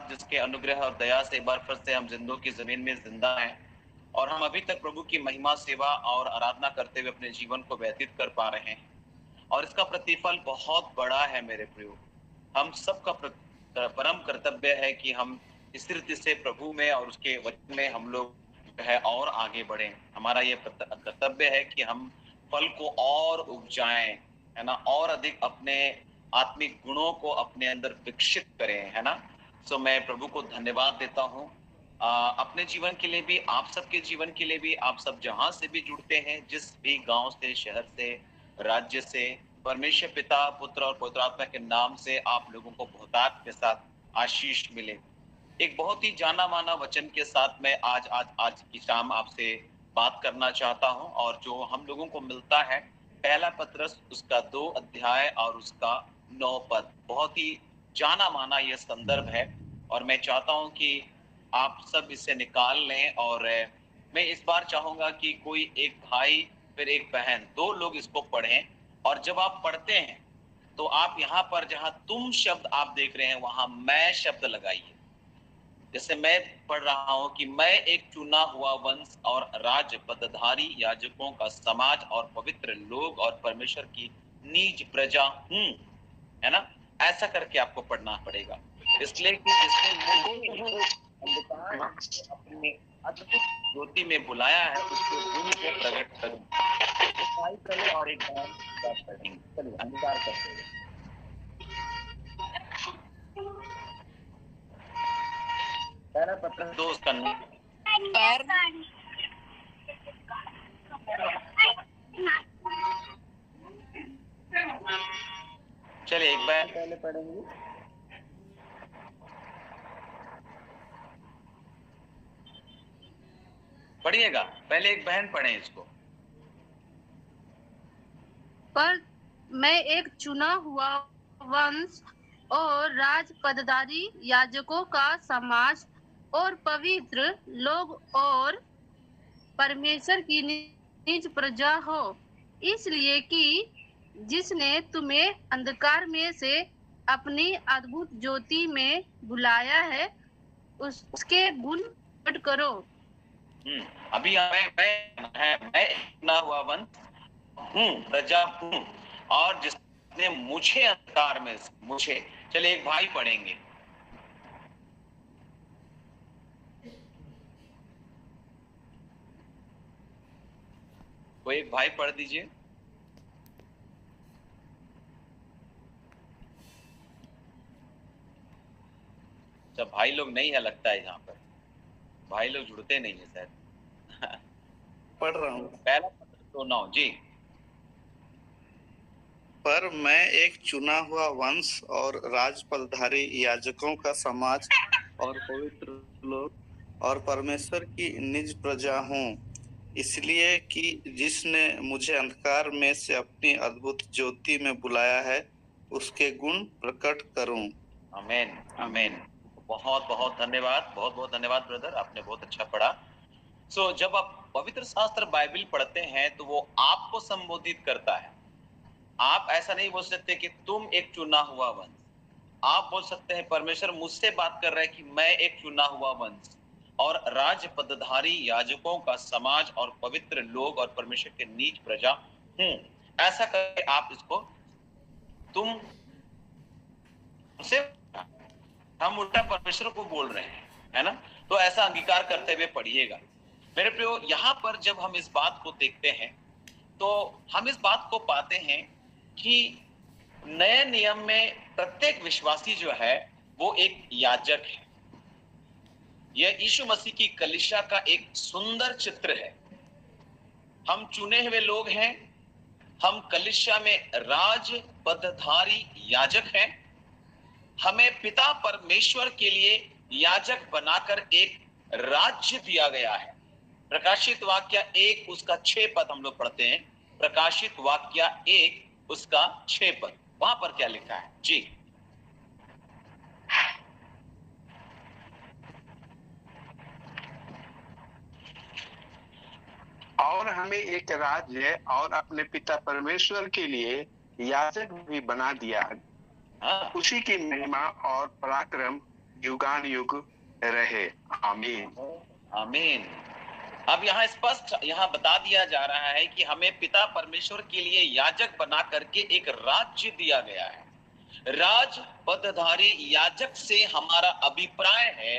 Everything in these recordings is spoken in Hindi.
जिसके अनुग्रह और दया से एक बार फिर से हम जिंदों की जमीन में जिंदा हैं और हम अभी तक प्रभु की महिमा, सेवा और आराधना करते हुए अपने जीवन को व्यतीत कर पा रहे हैं और इसका प्रतिफल बहुत बड़ा है मेरे प्रियो। हम सबका परम कर्तव्य है कि हम इस रीति से प्रभु में और उसके वचन में हम लोग जो है और आगे बढ़ें। हमारा ये कर्तव्य है कि हम फल को और उपजाएं, है ना, और अधिक अपने आत्मिक गुणों को अपने अंदर विकसित करें, है ना। सो मैं प्रभु को धन्यवाद देता हूँ अपने जीवन के लिए भी, आप सबके जीवन के लिए भी। आप सब जहां से भी जुड़ते हैं, जिस भी गांव से, शहर से, राज्य से, परमेश्वर पिता, पुत्र और पवित्र आत्मा के नाम से आप लोगों को बहुतायत के साथ आशीष मिले। एक बहुत ही जाना माना वचन के साथ मैं आज की शाम आपसे बात करना चाहता हूं और जो हम लोगों को मिलता है पहला पत्रस उसका 2 अध्याय और उसका 9 पद। बहुत ही जाना माना यह संदर्भ है और मैं चाहता हूं कि आप सब इसे निकाल लें और मैं इस बार चाहूंगा कि कोई एक भाई फिर एक बहन, 2 लोग इसको पढ़ें और जब आप पढ़ते हैं तो आप यहाँ पर जहां तुम शब्द आप देख रहे हैं वहां मैं शब्द लगाइए। जैसे मैं पढ़ रहा हूं कि मैं एक चुना हुआ वंश और राज पदधारी याजकों का समाज और पवित्र लोग और परमेश्वर की निज प्रजा हूं, है ना। ऐसा करके आपको पढ़ना पड़ेगा, इसलिए कि इसने मुझे अंधकार से अपने अद्भुत ज्योति में बुलाया है, उसके गुण को प्रकट करूं। एक भाई पहले और एक बहन बात करेंगे। चलिए अंधकार करते हैं। पहला पत्र 2 उसका पर चलिए एक बार पहले पढ़ेंगे। पढ़िएगा, पहले एक बहन पढ़े इसको। पर मैं एक चुना हुआ वंश और राज पदधारी याजकों का समाज और पवित्र लोग और परमेश्वर की निज प्रजा हो, इसलिए कि जिसने तुम्हें अंधकार में से अपनी अद्भुत ज्योति में बुलाया है, उसके गुण प्रकट करो। अभी मैं चुना हुआ वंश हूँ, प्रजा हूँ और जिसने मुझे अंधकार में मुझे। चलिए एक भाई पढ़ेंगे। कोई एक भाई पढ़ दीजिए। जब भाई लोग नहीं है लगता है, यहाँ पर भाई लोग जुड़ते नहीं है शायद। पढ़ रहा हूँ। पहला पत्र 2:9 जी। पर मैं एक चुना हुआ वंश और राजपदधारी याजकों का समाज और पवित्र लोग और परमेश्वर की निज प्रजा हूँ, इसलिए कि जिसने मुझे अंधकार में से अपनी अद्भुत ज्योति में बुलाया है, उसके गुण प्रकट करूं। आमीन, आमीन। बहुत बहुत धन्यवाद, बहुत बहुत धन्यवाद ब्रदर, आपने बहुत अच्छा पढ़ा। सो जब आप पवित्र शास्त्र बाइबल पढ़ते हैं तो वो आपको संबोधित करता है। आप ऐसा नहीं बोल सकते कि तुम एक चुना हुआ वंश। आप बोल सकते हैं परमेश्वर मुझसे बात कर रहा है कि मैं एक चुना हुआ वंश और राज पदधारी याजकों का समाज और पवित्र लोग और परमेश्वर के नीच प्रजा हूं। ऐसा करके आप इसको तुम से हम उल्टा परमेश्वर को बोल रहे हैं, है ना। तो ऐसा अंगीकार करते हुए पढ़िएगा मेरे प्रियो। यहाँ पर जब हम इस बात को देखते हैं तो हम इस बात को पाते हैं कि नए नियम में प्रत्येक विश्वासी जो है वो एक याजक है। यह यीशु मसीह की कलीसिया का एक सुंदर चित्र है। हम चुने हुए लोग हैं, हम कलीसिया में राज पदधारी याजक हैं। हमें पिता परमेश्वर के लिए याजक बनाकर एक राज्य दिया गया है। प्रकाशित वाक्य 1 उसका 6 पद हम लोग पढ़ते हैं। प्रकाशित वाक्य 1 उसका 6 पद, वहां पर क्या लिखा है जी। और हमें एक राज्य और अपने पिता परमेश्वर के लिए याजक भी बना दिया। हाँ। उसी की महिमा और पराक्रम युगान युग रहे। आमीन। आमीन। अब यहाँ स्पष्ट यहाँ बता दिया जा रहा है कि हमें पिता परमेश्वर के लिए याजक बना करके एक राज्य दिया गया है। राज पदधारी याजक से हमारा अभिप्राय है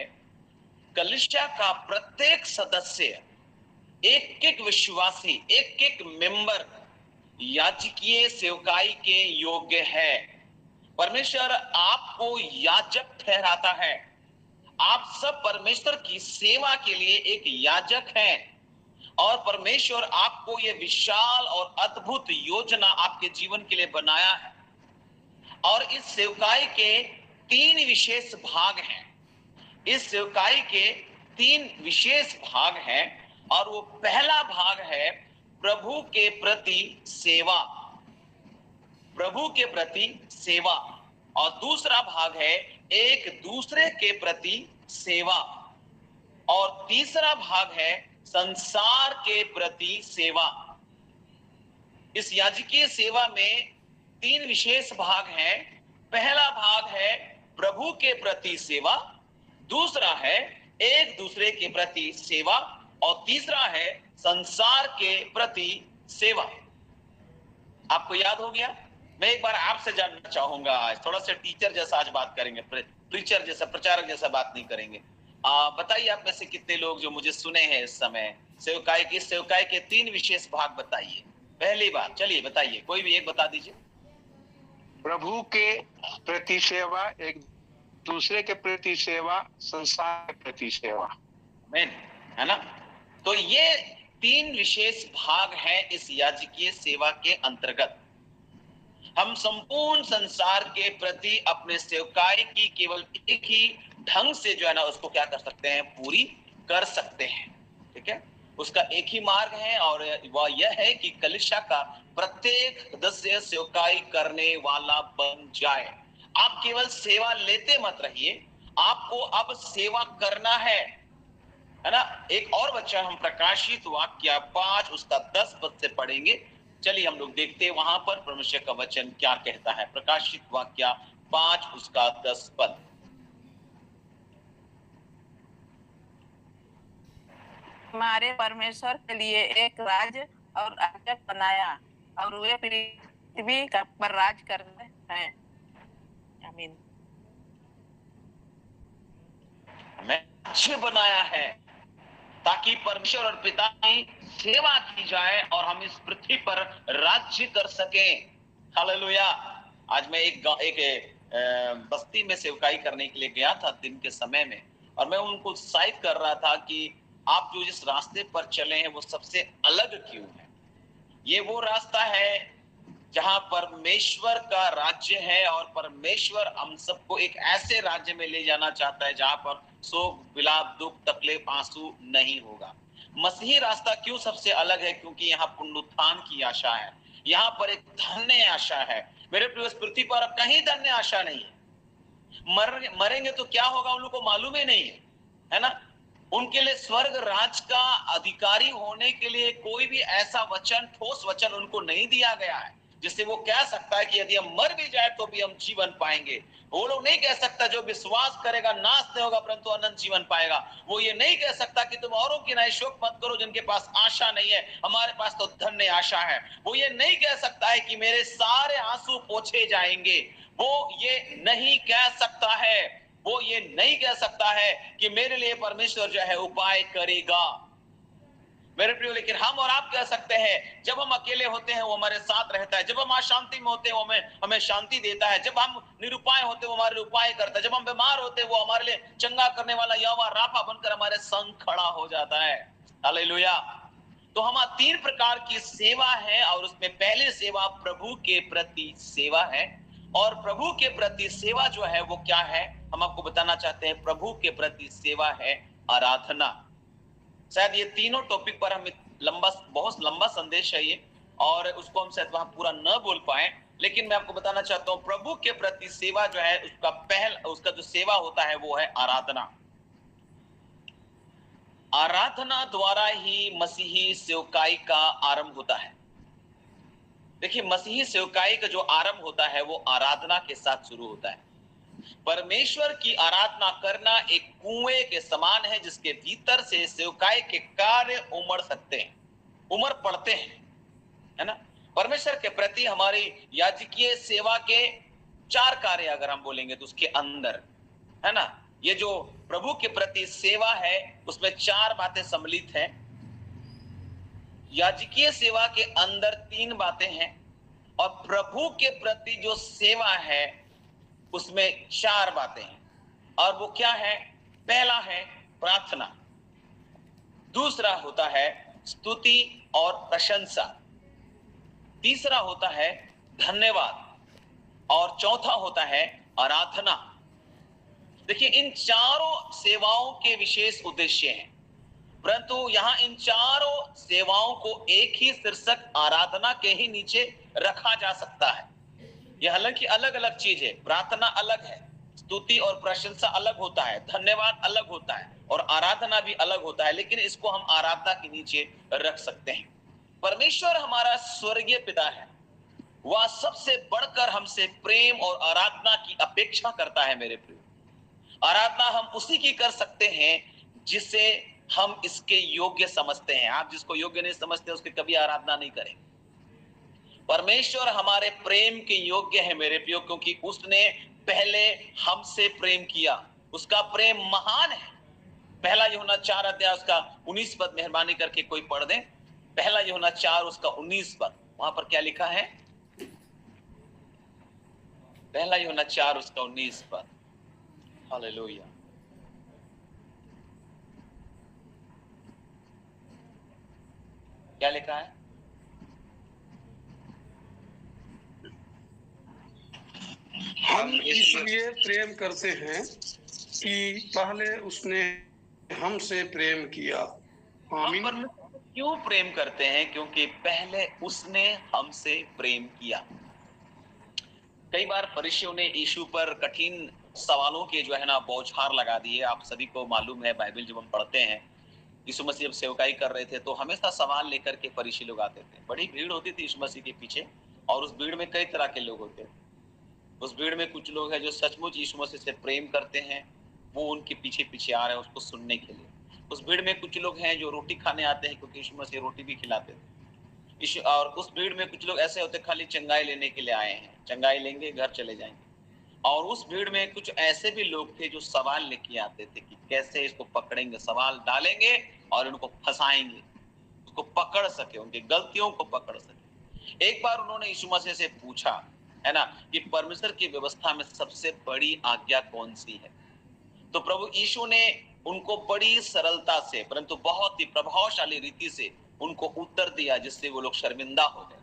कलीसिया का प्रत्येक सदस्य, एक एक विश्वासी, एक एक मेंबर याजकीय सेवकाई के योग्य है। परमेश्वर आपको याजक ठहराता है। आप सब परमेश्वर की सेवा के लिए एक याजक हैं और परमेश्वर आपको ये विशाल और अद्भुत योजना आपके जीवन के लिए बनाया है। और इस सेवकाई के 3 विशेष भाग हैं। इस सेवकाई के 3 विशेष भाग हैं और वो पहला भाग है प्रभु के प्रति सेवा, प्रभु के प्रति सेवा। और दूसरा भाग है एक दूसरे के प्रति सेवा। और तीसरा भाग है संसार के प्रति सेवा। इस याजकीय सेवा में 3 विशेष भाग हैं। पहला भाग है प्रभु के प्रति सेवा, दूसरा है एक दूसरे के प्रति सेवा और तीसरा है संसार के प्रति सेवा। आपको याद हो गया? मैं एक बार आपसे जानना चाहूंगा, आज थोड़ा सा टीचर जैसा आज बात करेंगे, प्रीचर जैसा, प्रचारक जैसा बात नहीं करेंगे। बताइए आप में से कितने लोग जो मुझे सुने हैं इस समय सेवकाई के 3 विशेष भाग बताइए। पहली बात, चलिए बताइए, कोई भी एक बता दीजिए। प्रभु के प्रति सेवा, एक दूसरे के प्रति सेवा, संसार के प्रति सेवा। मैन, है ना? तो ये 3 विशेष भाग हैं इस याजकीय सेवा के अंतर्गत। हम संपूर्ण संसार के प्रति अपने सेवकाई की केवल एक ही ढंग से जो है ना उसको क्या कर सकते हैं, पूरी कर सकते हैं। ठीक है, उसका एक ही मार्ग है और वह यह है कि कलीसिया का प्रत्येक सदस्य सेवकाई करने वाला बन जाए। आप केवल सेवा लेते मत रहिए, आपको अब सेवा करना है ना? एक और वचन हम प्रकाशित वाक्य 5 उसका 10 पद से पढ़ेंगे। चलिए हम लोग देखते हैं वहां पर परमेश्वर का वचन क्या कहता है। प्रकाशित वाक्य 5 उसका 10 पद। हमारे परमेश्वर के लिए एक राज्य और याजक बनाया और वे पृथ्वी पर राज करते हैं। आमीन। हमें अच्छे बनाया है ताकि परमेश्वर और पिता की सेवा की जाए और हम इस पृथ्वी पर राज्य कर सकें। हालेलुया। आज मैं एक बस्ती में सेवकाई करने के लिए गया था दिन के समय में, और मैं उनको उत्साहित कर रहा था कि आप जो जिस रास्ते पर चले हैं वो सबसे अलग क्यों है। ये वो रास्ता है जहां परमेश्वर का राज्य है और परमेश्वर हम सबको एक ऐसे राज्य में ले जाना चाहता है जहां पर शोक, विलाप, दुख, तकलीफ, आंसू नहीं होगा। मसीही रास्ता क्यों सबसे अलग है? क्योंकि यहाँ पुनरुत्थान की आशा है, यहाँ पर एक धन्य आशा है। मेरे प्रिय, इस पृथ्वी पर अब कहीं धन्य आशा नहीं है। मरेंगे तो क्या होगा उन लोगों को मालूम ही नहीं है ना? उनके लिए स्वर्ग राज का अधिकारी होने के लिए कोई भी ऐसा वचन, ठोस वचन उनको नहीं दिया गया है जिससे वो कह सकता है कि यदि हम मर भी जाए तो भी हम जीवन पाएंगे। वो लोग नहीं कह सकता जो विश्वास करेगा नाश नहीं होगा परंतु अनंत जीवन पाएगा। वो ये नहीं कह सकता कि तुम औरों की नहीं शोक मत करो जिनके पास आशा नहीं है, हमारे पास तो धन्य आशा है। वो ये नहीं कह सकता है कि मेरे सारे आंसू पोंछे जाएंगे। वो ये नहीं कह सकता है। वो ये नहीं कह सकता है कि मेरे लिए परमेश्वर जो है उपाय करेगा। मेरे प्रियो, लेकिन हम और आप कह सकते हैं जब हम अकेले होते हैं वो हमारे साथ रहता है, जब हम अशांति में होते हैं वो हमें शांति देता है, जब हम निरुपाय होते हैं वो हमारे लिए उपाय करता है, जब हम बीमार होते हैं वो हमारे लिए चंगा करने वाला यहोवा राफा बनकर हमारे संग खड़ा हो जाता है। हालेलुया। तो हमारा 3 प्रकार की सेवा है और उसमें पहली सेवा प्रभु के प्रति सेवा है। और प्रभु के प्रति सेवा जो है वो क्या है, हम आपको बताना चाहते हैं। प्रभु के प्रति सेवा है आराधना। शायद ये तीनों टॉपिक पर हम बहुत लंबा संदेश है ये, और उसको हम शायद वहां पूरा न बोल पाए, लेकिन मैं आपको बताना चाहता हूं प्रभु के प्रति सेवा जो है उसका जो सेवा होता है वो है आराधना। आराधना द्वारा ही मसीही सेवकाई का आरंभ होता है। देखिए, मसीही सेवकाई का जो आरंभ होता है वो आराधना के साथ शुरू होता है। परमेश्वर की आराधना करना एक कुएं के समान है जिसके भीतर से सेवकाई के कार्य उमड़ सकते हैं, उमड़ पड़ते हैं, है ना। परमेश्वर के प्रति हमारी याजकीय सेवा के 4 कार्य अगर हम बोलेंगे तो उसके अंदर, है ना, ये जो प्रभु के प्रति सेवा है उसमें 4 बातें सम्मिलित हैं। याजकीय सेवा के अंदर 3 बातें हैं और प्रभु के प्रति जो सेवा है उसमें 4 बातें हैं। और वो क्या है? पहला है प्रार्थना, दूसरा होता है स्तुति और प्रशंसा, तीसरा होता है धन्यवाद और चौथा होता है आराधना। देखिए, इन चारों सेवाओं के विशेष उद्देश्य हैं, परंतु यहां इन चारों सेवाओं को एक ही शीर्षक आराधना के ही नीचे रखा जा सकता है। यह हालांकि अलग अलग चीज है, प्रार्थना अलग है, स्तुति और प्रशंसा अलग होता है, धन्यवाद अलग होता है और आराधना भी अलग होता है, लेकिन इसको हम आराधना के नीचे रख सकते हैं। परमेश्वर हमारा स्वर्गीय पिता है, वह सबसे बढ़कर हमसे प्रेम और आराधना की अपेक्षा करता है। मेरे प्रिय, आराधना हम उसी की कर सकते हैं जिसे हम इसके योग्य समझते हैं। आप जिसको योग्य नहीं समझते उसकी कभी आराधना नहीं करेंगे। परमेश्वर हमारे प्रेम के योग्य है मेरे प्रियो, क्योंकि उसने पहले हमसे प्रेम किया, उसका प्रेम महान है। पहला यूहन्ना 4 अध्याय उसका 19 पद मेहरबानी करके कोई पढ़ दे। पहला यूहन्ना 4 उसका 19 पद, वहां पर क्या लिखा है? पहला यूहन्ना 4 उसका 19 पद। हालेलुया। क्या लिखा है? हम इसलिए प्रेम करते हैं कि पहले उसने हमसे प्रेम किया। आमीन। हम क्यों प्रेम करते हैं? क्योंकि पहले उसने हमसे प्रेम किया। कई बार फरीसियों ने यीशु पर कठिन सवालों के जो है ना बौछार लगा दिए। आप सभी को मालूम है, बाइबल जब हम पढ़ते हैं, यीशु मसीह जब सेवकाई कर रहे थे तो हमेशा सवाल लेकर के फरीसी लोग आते थे। बड़ी भीड़ होती थी यीशु मसीह के पीछे और उस भीड़ में कई तरह के लोग होते थे। उस भीड़ में कुछ लोग हैं जो सचमुच यीशु मसीह से प्रेम करते हैं, वो उनके पीछे पीछे आ रहे हैं उसको सुनने के लिए। उस भीड़ में कुछ लोग हैं जो रोटी खाने आते हैं क्योंकि यीशु मसीह रोटी भी खिलाते थे। और उस भीड़ में कुछ लोग ऐसे होते खाली चंगाई लेने के लिए आए हैं, चंगाई लेंगे घर चले जाएंगे। और उस भीड़ में कुछ ऐसे भी लोग थे जो सवाल लेके आते थे कि कैसे इसको पकड़ेंगे, सवाल डालेंगे और उनको फंसाएंगे, उसको पकड़ सके, उनकी गलतियों को पकड़ सके। एक बार उन्होंने यीशु मसीह से पूछा, है ना, कि परमेश्वर की व्यवस्था में सबसे बड़ी आज्ञा कौन सी है? तो प्रभु यीशु ने उनको बड़ी सरलता से परंतु बहुत ही प्रभावशाली रीति से उनको उत्तर दिया, जिससे वो लोग शर्मिंदा हो गए।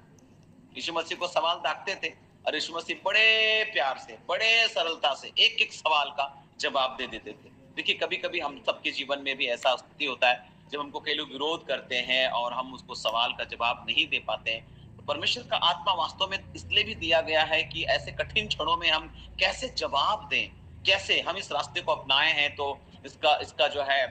यीशु मसीह को सवाल दागते थे और यीशु मसीह बड़े प्यार से, बड़े सरलता से एक एक सवाल का जवाब दे देते थे। देखिए, कभी कभी हम सबके जीवन में भी ऐसा स्थिति होता है जब हमको कई लोग विरोध करते हैं और हम उसको सवाल का जवाब नहीं दे पाते हैं। तो परमेश्वर का आत्मा वास्तव में इसलिए भी दिया गया है कि ऐसे कठिन क्षणों में हम कैसे जवाब दें, कैसे हम इस रास्ते को अपनाए हैं। तो इसका जो है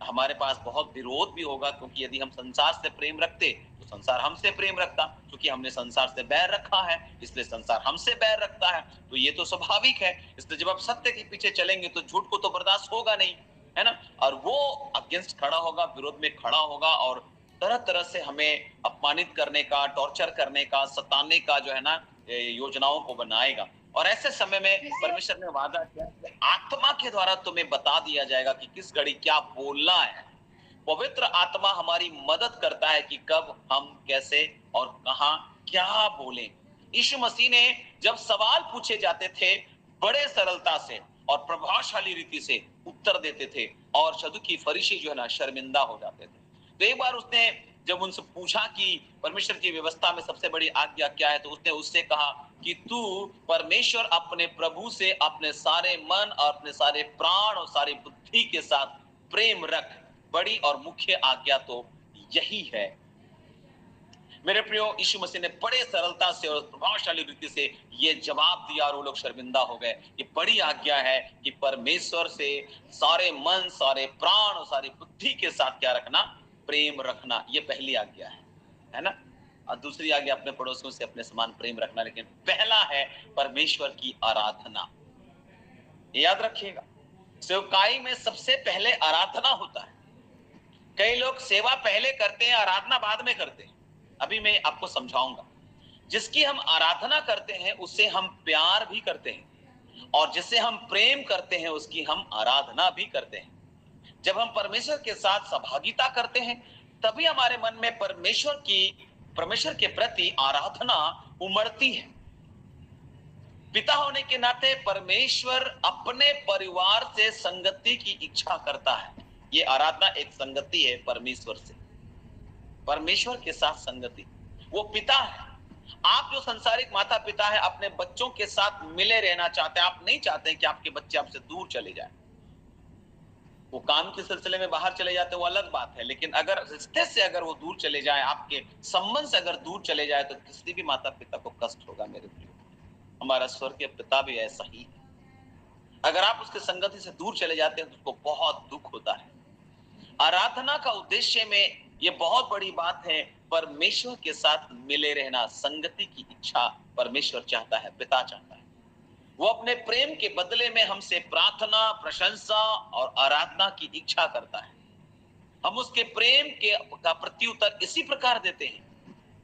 हमारे पास बहुत विरोध भी होगा, क्योंकि यदि हम संसार से प्रेम रखते तो संसार हमसे प्रेम रखता, क्योंकि हमने संसार से बैर रखा है इसलिए संसार हमसे बैर रखता है। तो ये तो स्वाभाविक है। इसलिए जब आप सत्य के पीछे चलेंगे तो झूठ को तो बर्दाश्त होगा नहीं, है ना, और वो अगेंस्ट खड़ा होगा, विरोध में खड़ा होगा और तरह तरह से हमें अपमानित करने का, टॉर्चर करने का, सताने का जो है ना योजनाओं को बनाएगा। और ऐसे समय में परमेश्वर ने वादा किया कि आत्मा के द्वारा तुम्हें बता दिया जाएगा कि किस घड़ी क्या बोलना है। पवित्र आत्मा हमारी मदद करता है कि कब हम कैसे और कहां क्या बोलें। यीशु मसीह ने जब सवाल पूछे जाते थे बड़े सरलता से और प्रभावशाली रीति से उत्तर देते थे और सदुकी फरीसी जो है ना शर्मिंदा हो जाते थे। तो एक बार उसने जब उनसे पूछा कि परमेश्वर की व्यवस्था में सबसे बड़ी आज्ञा क्या है, तो उसने उससे कहा कि तू परमेश्वर अपने प्रभु से अपने सारे मन और अपने सारे प्राण और सारी बुद्धि के साथ प्रेम रख। बड़ी और मुख्य आज्ञा तो यही है। मेरे प्रियो, यीशु मसीह ने बड़े सरलता से और प्रभावशाली रीति से ये जवाब दिया और वो लोग शर्मिंदा हो गए। ये बड़ी आज्ञा है कि परमेश्वर से सारे मन, सारे प्राण और सारी बुद्धि के साथ क्या रखना? प्रेम रखना। ये पहली आज्ञा है ना। और दूसरी आज्ञा अपने पड़ोसियों से अपने समान प्रेम रखना। लेकिन पहला है परमेश्वर की आराधना। याद रखिएगा, सेवकाई में सबसे पहले आराधना होता है। कई लोग सेवा पहले करते हैं, आराधना बाद में करते हैं। अभी मैं आपको समझाऊंगा। जिसकी हम आराधना करते हैं उससे हम प्यार भी करते हैं, और जिससे हम प्रेम करते हैं उसकी हम आराधना भी करते हैं। जब हम परमेश्वर के साथ सहभागिता करते हैं तभी हमारे मन में परमेश्वर के प्रति आराधना उमड़ती है। पिता होने के नाते परमेश्वर अपने परिवार से संगति की इच्छा करता है। ये आराधना एक संगति है परमेश्वर से, परमेश्वर के साथ संगति। वो पिता है। आप जो संसारिक माता पिता है अपने बच्चों के साथ मिले रहना चाहते हैं। आप नहीं चाहते कि आपके बच्चे आपसे दूर चले जाए। वो काम के सिलसिले में बाहर चले जाते हैं, वो अलग बात है, लेकिन अगर रिश्ते से अगर वो दूर चले जाए, आपके संबंध से अगर दूर चले जाए तो किसी भी माता पिता को कष्ट होगा मेरे प्रिय। हमारा स्वर्गीय पिता भी ऐसा ही है। अगर आप उसके संगति से दूर चले जाते हैं तो उसको बहुत दुख होता है। आराधना का उद्देश्य में ये बहुत बड़ी बात है, परमेश्वर के साथ मिले रहना। संगति की इच्छा परमेश्वर चाहता है, पिता चाहता है। वो अपने प्रेम के बदले में हमसे प्रार्थना, प्रशंसा और आराधना की इच्छा करता है। हम उसके प्रेम का प्रत्युत्तर इसी प्रकार देते हैं।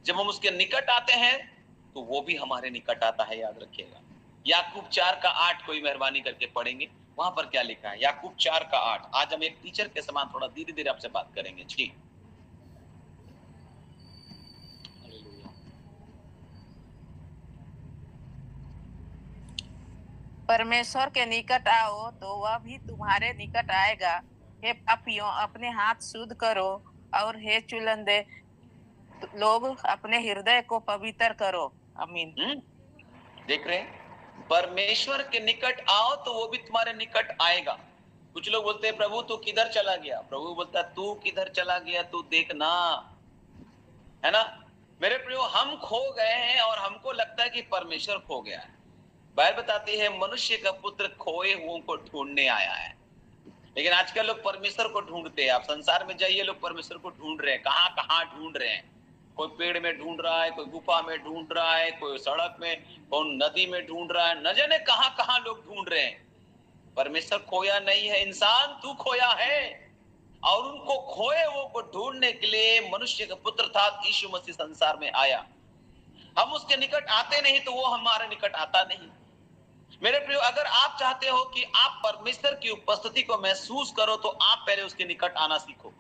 जब हम उसके निकट आते हैं तो वो भी हमारे निकट आता है। याद रखिएगा, याकूब 4:8 कोई मेहरबानी करके पढ़ेंगे, वहां पर क्या लिखा है? याकूब 4:8। आज हम एक टीचर के समान थोड़ा धीरे धीरे आपसे बात करेंगे। जी, परमेश्वर के निकट आओ तो वह भी तुम्हारे निकट आएगा। हे पापियों, अपने हाथ शुद्ध करो, और हे चुलंदे लोग, अपने हृदय को पवित्र करो। आमीन। देख रहे हैं, परमेश्वर के निकट आओ तो वो भी तुम्हारे निकट आएगा। कुछ लोग बोलते हैं प्रभु तू किधर चला गया? प्रभु बोलता है तू किधर चला गया तू देखना, है ना मेरे प्रियो। हम खो गए हैं और हमको लगता है कि परमेश्वर खो गया है। बाइबल बताती है मनुष्य का पुत्र खोए हुओं को ढूंढने आया है। लेकिन आजकल लोग परमेश्वर को ढूंढते हैं। आप संसार में जाइए, लोग परमेश्वर को ढूंढ रहे हैं। कहां कहां ढूंढ रहे हैं। कोई पेड़ में ढूंढ रहा है, कोई गुफा में ढूंढ रहा है, कोई सड़क में, कोई नदी में ढूंढ रहा है, न जाने कहां कहां लोग ढूंढ रहे हैं। परमेश्वर खोया नहीं है, इंसान तू खोया है। और उनको खोए वो को ढूंढने के लिए मनुष्य का पुत्र था यीशु मसीह संसार में आया। हम उसके निकट आते नहीं तो वो हमारे निकट आता नहीं। मेरे प्रियो, अगर आप चाहते हो कि आप परमेश्वर की उपस्थिति को महसूस करो तो आप पहले उसके निकट आना सीखो।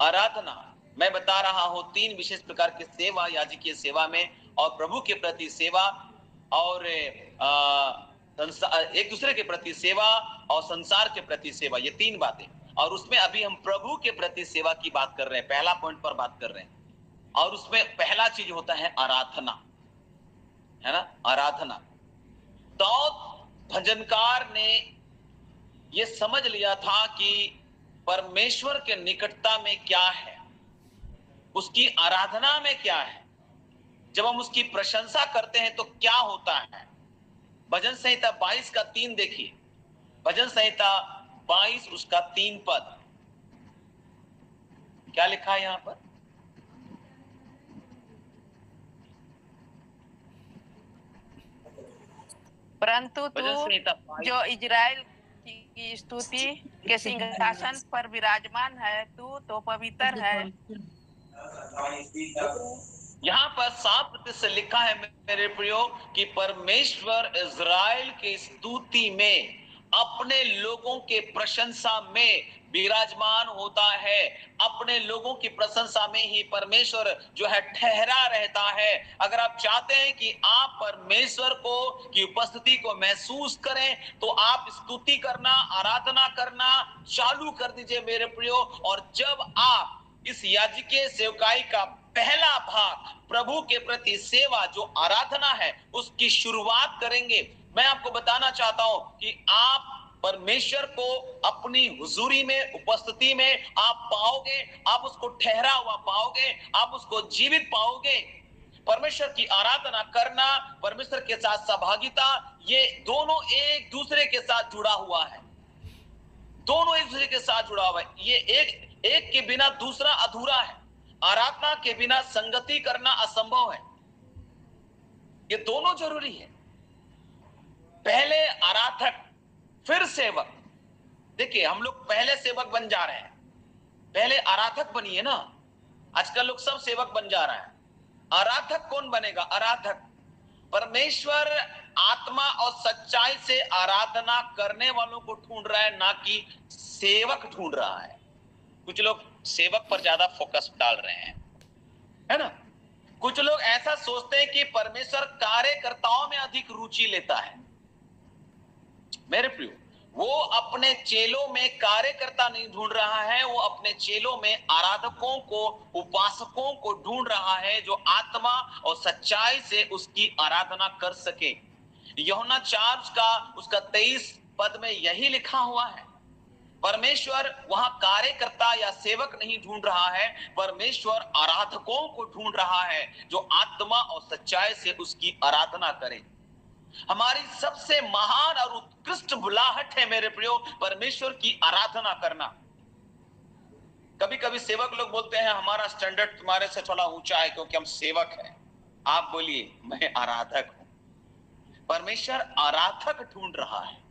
आराधना, मैं बता रहा हूं 3 विशेष प्रकार की सेवा याजकीय सेवा में, और प्रभु के प्रति सेवा, और एक दूसरे के प्रति सेवा, और संसार के प्रति सेवा। ये 3 बातें। और उसमें अभी हम प्रभु के प्रति सेवा की बात कर रहे हैं, पहला पॉइंट पर बात कर रहे हैं। और उसमें पहला चीज होता है आराधना, है ना, आराधना। दाऊद भजनकार ने यह समझ लिया था कि परमेश्वर के निकटता में क्या है, उसकी आराधना में क्या है। जब हम उसकी प्रशंसा करते हैं तो क्या होता है। भजन संहिता 22:3 देखिए। भजन संहिता 22 उसका 3 पद क्या लिखा है यहां पर? परंतु तू जो इजराइल की स्तुति के सिंहासन पर विराजमान है, तू तो पवित्र है। यहाँ पर 7 से लिखा है मेरे प्रियो कि परमेश्वर इजराइल की स्तुति में, अपने लोगों के प्रशंसा में विराजमान होता है। अपने लोगों की प्रशंसा में ही परमेश्वर जो है ठहरा रहता है। अगर आप चाहते हैं कि आप परमेश्वर को की उपस्थिति को महसूस करें तो आप स्तुति करना, आराधना करना चालू कर दीजिए मेरे प्रियो। और जब आप इस याजकीय सेवकाई का पहला भाग प्रभु के प्रति सेवा जो आराधना है उसकी शुरुआत करेंगे, मैं आपको बताना चाहता हूं कि आप परमेश्वर को अपनी हुजूरी में, उपस्थिति में आप पाओगे। आप उसको ठहरा हुआ पाओगे, आप उसको जीवित पाओगे। परमेश्वर की आराधना करना, परमेश्वर के साथ सहभागिता, ये दोनों एक दूसरे के साथ जुड़ा हुआ है। दोनों एक दूसरे के साथ जुड़ा हुआ है। ये एक के बिना दूसरा अधूरा है। आराधना के बिना संगति करना असंभव है। ये दोनों जरूरी है। पहले आराधक फिर सेवक। देखिए हम लोग पहले सेवक बन जा रहे हैं, पहले आराधक बनिए ना। आजकल लोग सब सेवक बन जा रहा है। आराधक कौन बनेगा? आराधक परमेश्वर आत्मा और सच्चाई से आराधना करने वालों को ढूंढ रहा है, ना कि सेवक ढूंढ रहा है। कुछ लोग सेवक पर ज्यादा फोकस डाल रहे हैं, है ना। कुछ लोग ऐसा सोचते हैं कि परमेश्वर कार्यकर्ताओं में अधिक रुचि लेता है। मेरे प्रियो, वो अपने चेलों में कार्यकर्ता नहीं ढूंढ रहा है, वो अपने चेलों में आराधकों को, उपासकों को ढूंढ रहा है जो आत्मा और सच्चाई से उसकी आराधना कर सके। यूहन्ना 4 का उसका 23 पद में यही लिखा हुआ है। परमेश्वर वहां कार्यकर्ता या सेवक नहीं ढूंढ रहा है, परमेश्वर आराधकों को ढूंढ रहा है जो आत्मा और सच्चाई से उसकी आराधना करें। हमारी सबसे महान और उत्कृष्ट बुलाहट है मेरे प्रियो, परमेश्वर की आराधना करना। कभी कभी सेवक लोग बोलते हैं हमारा स्टैंडर्ड तुम्हारे से थोड़ा ऊंचा है क्योंकि हम सेवक हैं। आप बोलिए मैं आराधक हूं। परमेश्वर आराधक ढूंढ रहा है।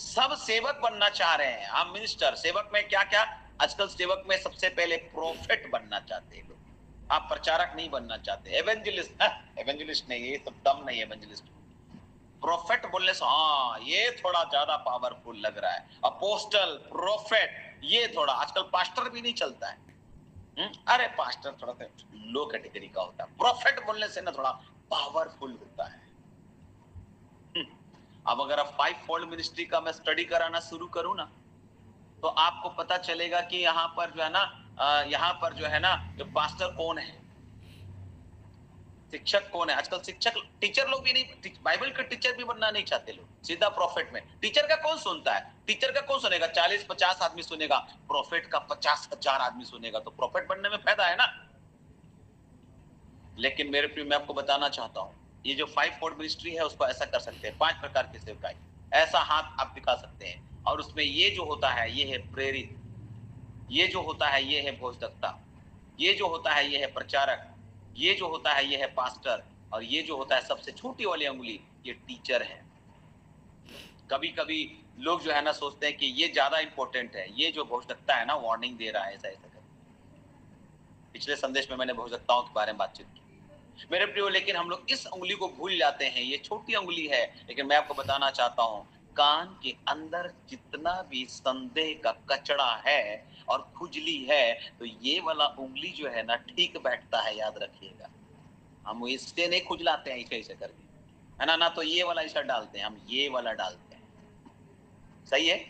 सब सेवक बनना चाह रहे हैं। हम मिनिस्टर, सेवक में क्या क्या, आजकल सेवक में सबसे पहले प्रोफेट बनना चाहते हैं लोग। आप प्रचारक नहीं बनना चाहते। एवेंजलिस्ट, एवेंजलिस्ट नहीं, ये सब दम नहीं। एवेंजलिस्ट, प्रोफेट बोलने से हाँ ये थोड़ा ज्यादा पावरफुल लग रहा है। अपोस्टल, प्रोफेट, ये थोड़ा, आजकल पास्टर भी नहीं चलता है। अरे पास्टर थोड़ा सा लो कैटेगरी का होता है, प्रोफेट बोलने से ना थोड़ा पावरफुल होता है। अब अगर आप 5 फोल्ड मिनिस्ट्री का मैं स्टडी कराना शुरू करूं ना, तो आपको पता चलेगा कि यहाँ पर जो है ना, यहाँ पर जो है ना, जो पास्टर कौन है, शिक्षक कौन है। आजकल शिक्षक, टीचर लोग भी नहीं, बाइबल के टीचर भी बनना नहीं चाहते लोग, सीधा प्रॉफिट में। टीचर का कौन सुनता है? टीचर का कौन सुनेगा? 40-50 आदमी सुनेगा, प्रॉफिट का 50,000 आदमी सुनेगा, तो प्रॉफिट बनने में फायदा है ना। लेकिन मेरे प्रिय, मैं आपको बताना चाहता हूं, ये जो 5 फोल्ड मिनिस्ट्री है उसको ऐसा कर सकते हैं। 5 प्रकार की सेवकाई, ऐसा हाथ आप दिखा सकते हैं। और उसमें ये जो होता है ये है प्रेरित, ये जो होता है ये है भोजदत्ता, ये जो होता है ये है प्रचारक, ये जो होता है ये है पास्टर, और ये जो होता है सबसे छोटी वाली अंगुली ये टीचर है। कभी कभी लोग जो है ना सोचते हैं कि ये ज्यादा इंपॉर्टेंट है, ये जो भोजदत्ता है ना वार्निंग दे रहा है ऐसा ऐसा कर। पिछले संदेश में मैंने भोजदत्ताओं के बारे में बातचीत की मेरे प्रियो, लेकिन हम लोग इस उंगली को भूल जाते हैं। ये छोटी उंगली है, लेकिन मैं आपको बताना चाहता हूं, कान के अंदर जितना भी संदेह का कचड़ा है और खुजली है, तो ये वाला उंगली जो है ना ठीक बैठता है, याद रखिएगा। हम इससे नहीं खुजलाते हैं ऐसे ऐसे करके, है ना, ना तो ये वाला ऐसा डालते हैं, हम ये वाला डालते हैं, सही है।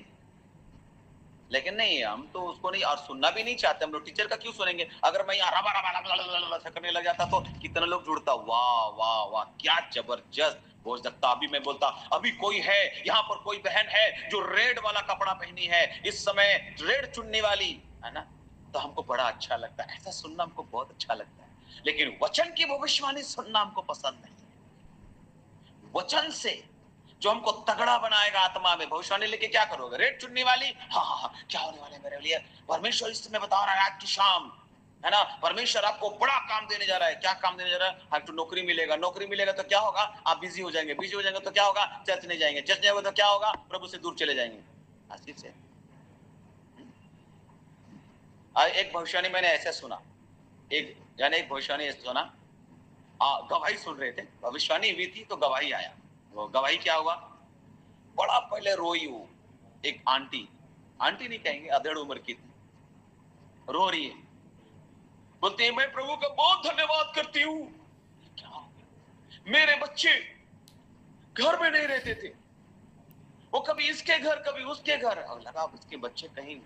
लेकिन नहीं, हम तो उसको नहीं, और सुनना भी नहीं चाहते हम लोग। टीचर का क्यों सुनेंगे? अगर मैं करने लग जाता तो कितना लोग जुड़ता, वाह वाह वाह क्या जबरदस्त भोजदत्ता। अभी मैं बोलता, अभी कोई है यहाँ पर, कोई बहन है जो रेड वाला कपड़ा पहनी है, इस समय रेड चुन्नी वाली, है ना, तो हमको बड़ा अच्छा लगता है। ऐसा सुनना हमको बहुत अच्छा लगता है। लेकिन वचन की भविष्यवाणी सुनना हमको पसंद नहीं है। वचन से जो हमको तगड़ा बनाएगा आत्मा में, भविष्यवाणी लेके क्या करोगे? रेड चुन्नी वाली, हाँ हाँ क्या होने वाले मेरे लिए? परमेश्वर इस समय बता रहा है आज की शाम, है ना, परमेश्वर आपको बड़ा काम देने जा रहा है। क्या काम देने जा रहा है? आपको नौकरी मिलेगा। नौकरी मिलेगा तो क्या होगा? आप बिजी हो जाएंगे। बिजी हो जाएंगे तो क्या होगा? चर्च नहीं जाएंगे। चर्च नहीं होगा तो क्या होगा? प्रभु से दूर चले जाएंगे। आशीष से एक भविष्यवाणी मैंने ऐसे सुना, एक भविष्यवाणी ऐसे सुना, गवाही सुन रहे थे, भविष्यवाणी हुई थी तो गवाही आया। वो गवाही क्या हुआ? बड़ा पहले रोई वो एक आंटी नहीं कहेंगे, अधेड़ उम्र की थी, रो रही है, बोलते हैं मैं प्रभु का बहुत धन्यवाद करती हूँ। क्या हो गया? मेरे बच्चे घर में नहीं रहते थे, वो कभी इसके घर कभी उसके घर, और लगा उसके बच्चे कहीं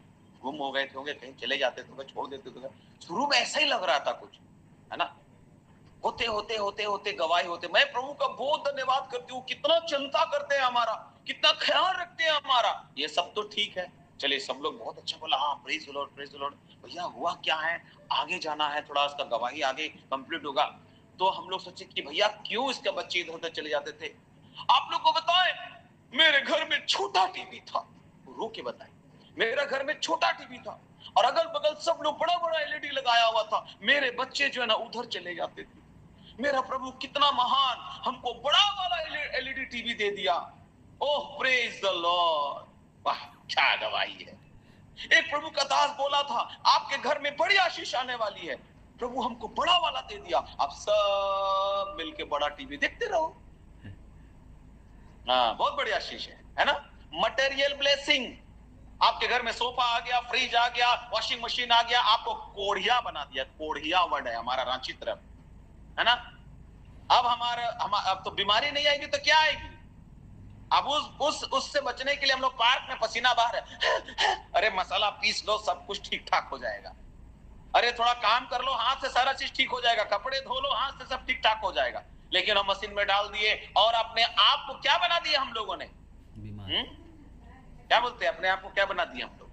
गुम हो गए थे होंगे, कहीं चले जाते थे, छोड़ देते थे। शुरू में ऐसा ही लग रहा था कुछ, है ना। होते होते होते होते गवाही होते, मैं प्रभु का बहुत धन्यवाद करती हूँ, कितना चिंता करते हैं हमारा, कितना ख्याल रखते हैं हमारा। ये सब तो ठीक है, चलिए सब लोग बहुत अच्छा बोला, हाँ praise the Lord, praise the Lord. भैया हुआ क्या है? आगे जाना है थोड़ा, उसका गवाही आगे कंप्लीट होगा। तो हम लोग सोचे कि भैया क्यों इसके बच्चे इधर उधर चले जाते थे? आप लोग को बताएं, मेरे घर में छोटा टीवी था, रो के बताएं, मेरा घर में छोटा टीवी था और अगल बगल सब लोग बड़ा बड़ा एलईडी लगाया हुआ था। मेरे बच्चे जो है ना उधर चले जाते थे, मेरा प्रभु कितना महान, हमको बड़ा वाला एलईडी टीवी दे दिया। ओह प्रेज द लॉर्ड, वाह क्या गवाही है। एक प्रभु का दास बोला था, आपके घर में बड़ी आशीष आने वाली है, प्रभु हमको बड़ा वाला दे दिया, आप सब मिलके बड़ा टीवी देखते रहो। हाँ, बहुत बड़ी आशीष है ना। मटेरियल ब्लेसिंग, आपके घर में सोफा आ गया, फ्रिज आ गया, वॉशिंग मशीन आ गया, आपको कोढ़िया बना दिया। कोढ़िया वर्ड है हमारा रांची तरफ, है ना। अब अब तो बीमारी नहीं आएगी तो क्या आएगी। अब उससे बचने के लिए हम लोग पार्क में पसीना बहा रहे, अरे मसाला पीस लो, सब कुछ ठीक ठाक हो जाएगा। अरे थोड़ा काम कर लो, हाथ से सारा चीज ठीक हो जाएगा। कपड़े धो लो, हाथ से सब ठीक ठाक हो जाएगा। लेकिन हम मशीन में डाल दिए और अपने आप को क्या बना दिया हम लोगों ने, क्या बोलते हैं, अपने आप को क्या बना दिया हम लोग।